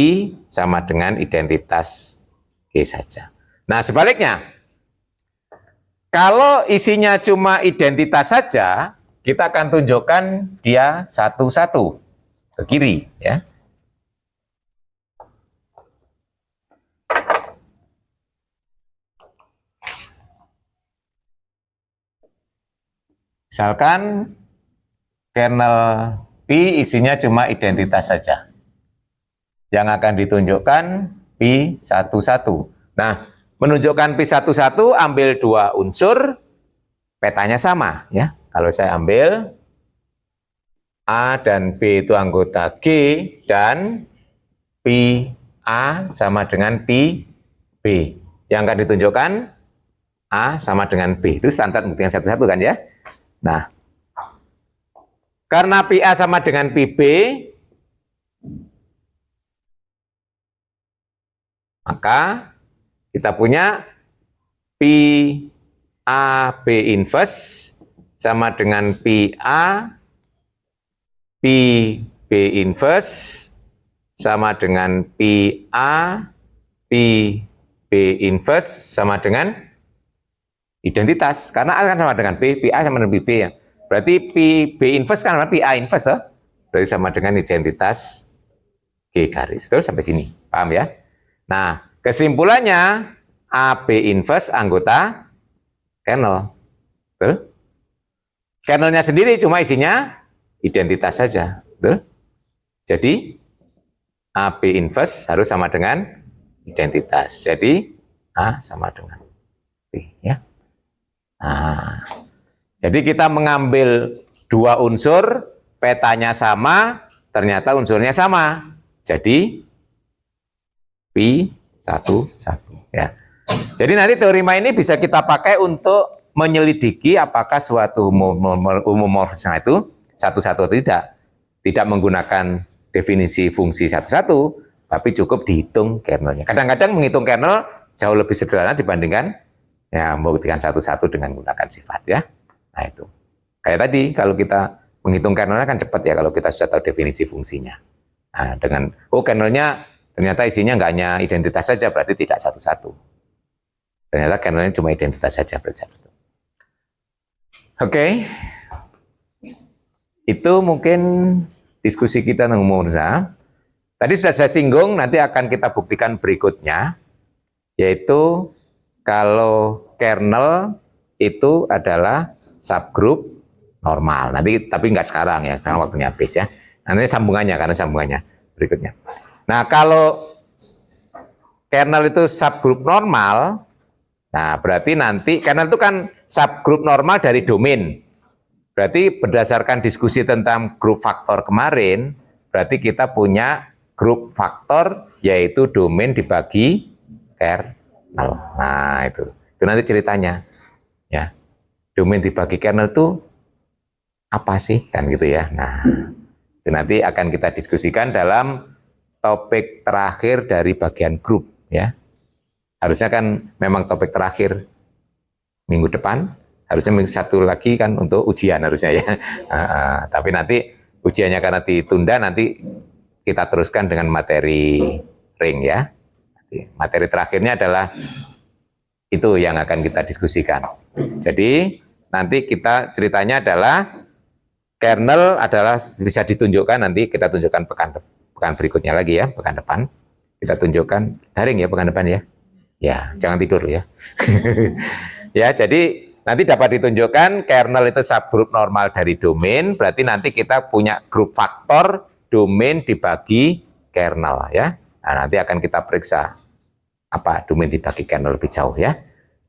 sama dengan identitas G saja. Nah, sebaliknya, kalau isinya cuma identitas saja, kita akan tunjukkan dia satu-satu ke kiri, ya. Misalkan kernel P isinya cuma identitas saja. Yang akan ditunjukkan P 11. Nah, menunjukkan P 11 ambil dua unsur, petanya sama ya. Kalau saya ambil A dan B itu anggota G dan P A sama dengan P B. Yang akan ditunjukkan A sama dengan B. Itu standar bukti yang satu-satu kan ya. Nah, karena Pi A sama dengan Pi B, maka kita punya Pi A B inverse sama dengan Pi A Pi B inverse sama dengan Pi A Pi B inverse sama dengan identitas. Karena A kan sama dengan B, Pi A sama dengan Pi B ya. Berarti Pi B inverse kan sama Pi A inverse toh? Berarti sama dengan identitas G garis. Betul sampai sini. Paham ya? Nah, kesimpulannya AB inverse anggota kernel. Betul? Kernelnya sendiri cuma isinya identitas saja. Betul? Jadi AB inverse harus sama dengan identitas. Jadi A sama dengan B ya. Nah, jadi kita mengambil dua unsur, petanya sama, ternyata unsurnya sama. Jadi Pi 11 ya. Jadi nanti teorema ini bisa kita pakai untuk menyelidiki apakah suatu homomorfisme itu satu-satu atau tidak. Tidak menggunakan definisi fungsi satu-satu, tapi cukup dihitung kernelnya. Kadang-kadang menghitung kernel jauh lebih sederhana dibandingkan ya membuktikan satu-satu dengan menggunakan sifat ya. Nah itu. Kayak tadi kalau kita menghitung kernelnya kan cepat ya kalau kita sudah tahu definisi fungsinya. Nah dengan kernelnya ternyata isinya nggak hanya identitas saja berarti tidak satu-satu. Ternyata kernelnya cuma identitas saja berarti satu. Oke. Itu mungkin diskusi kita tentang Murza. Tadi sudah saya singgung, nanti akan kita buktikan berikutnya, yaitu kalau kernel itu adalah subgroup normal. Nanti tapi nggak sekarang ya, karena waktunya habis ya. Nanti sambungannya, karena sambungannya berikutnya. Nah, kalau kernel itu subgroup normal, nah berarti nanti kernel itu kan subgroup normal dari domain. Berarti berdasarkan diskusi tentang grup faktor kemarin, berarti kita punya grup faktor yaitu domain dibagi kernel. Nah, itu nanti ceritanya. Ya. Domain dibagi kernel itu apa sih? Kan gitu ya. Nah, itu nanti akan kita diskusikan dalam topik terakhir dari bagian grup ya. Harusnya kan memang topik terakhir minggu depan. Harusnya minggu satu lagi kan untuk ujian harusnya ya. Tapi nanti ujiannya karena ditunda, nanti kita teruskan dengan materi ring ya. Materi terakhirnya adalah itu yang akan kita diskusikan. Jadi nanti kita ceritanya adalah kernel adalah bisa ditunjukkan, nanti kita tunjukkan pekan berikutnya lagi ya, pekan depan. Kita tunjukkan daring ya pekan depan ya. Ya, jangan tidur ya. Ya, jadi nanti dapat ditunjukkan kernel itu subgroup normal dari domain, berarti nanti kita punya grup faktor domain dibagi kernel ya. Nah, nanti akan kita periksa apa domain dibagi kernel lebih jauh ya.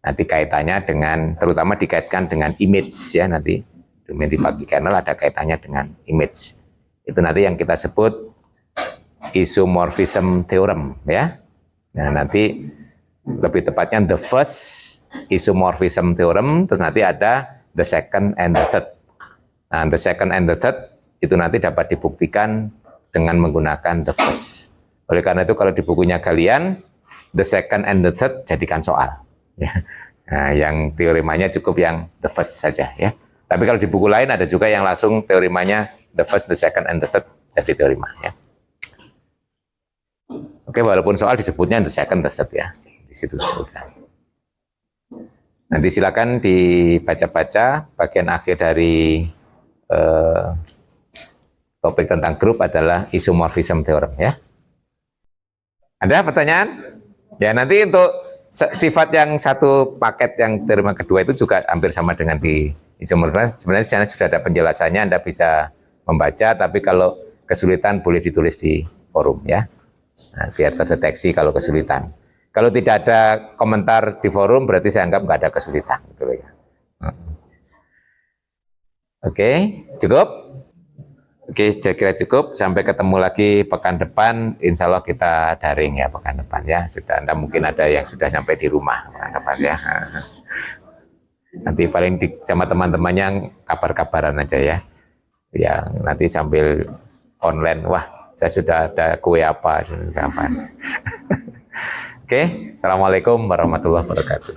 Nanti kaitannya dengan, terutama dikaitkan dengan image ya, nanti domain dibagi kernel ada kaitannya dengan image. Itu nanti yang kita sebut isomorphism theorem ya. Nah, nanti lebih tepatnya the first isomorphism theorem, terus nanti ada the second and the third. Nah, the second and the third itu nanti dapat dibuktikan dengan menggunakan the first. Oleh karena itu kalau di bukunya kalian, the second and the third jadikan soal. Ya. Nah, yang teoremanya cukup yang the first saja ya. Tapi kalau di buku lain ada juga yang langsung teoremanya the first, the second, and the third jadi teorema ya. Oke, walaupun soal disebutnya the second, the third ya. Di situ disebutkan. Nanti silakan dibaca-baca bagian akhir dari topik tentang grup adalah isomorphism theorem ya. Ada pertanyaan? Ya, nanti untuk sifat yang satu paket yang teorema kedua itu juga hampir sama dengan di isomorphism. Sebenarnya di sana sudah ada penjelasannya, Anda bisa membaca, tapi kalau kesulitan boleh ditulis di forum ya. Nah, biar terdeteksi kalau kesulitan. Kalau tidak ada komentar di forum, berarti saya anggap nggak ada kesulitan. Gitu ya. Oke, cukup? Oke, saya kira cukup. Sampai ketemu lagi pekan depan. Insya Allah kita daring ya pekan depan ya. Sudah, Anda mungkin ada yang sudah sampai di rumah pekan depan ya. Nanti paling sama teman-temannya kabar-kabaran aja ya. Yang nanti sambil online, wah saya sudah ada kue apa, kapan. Oke, Assalamualaikum warahmatullahi wabarakatuh.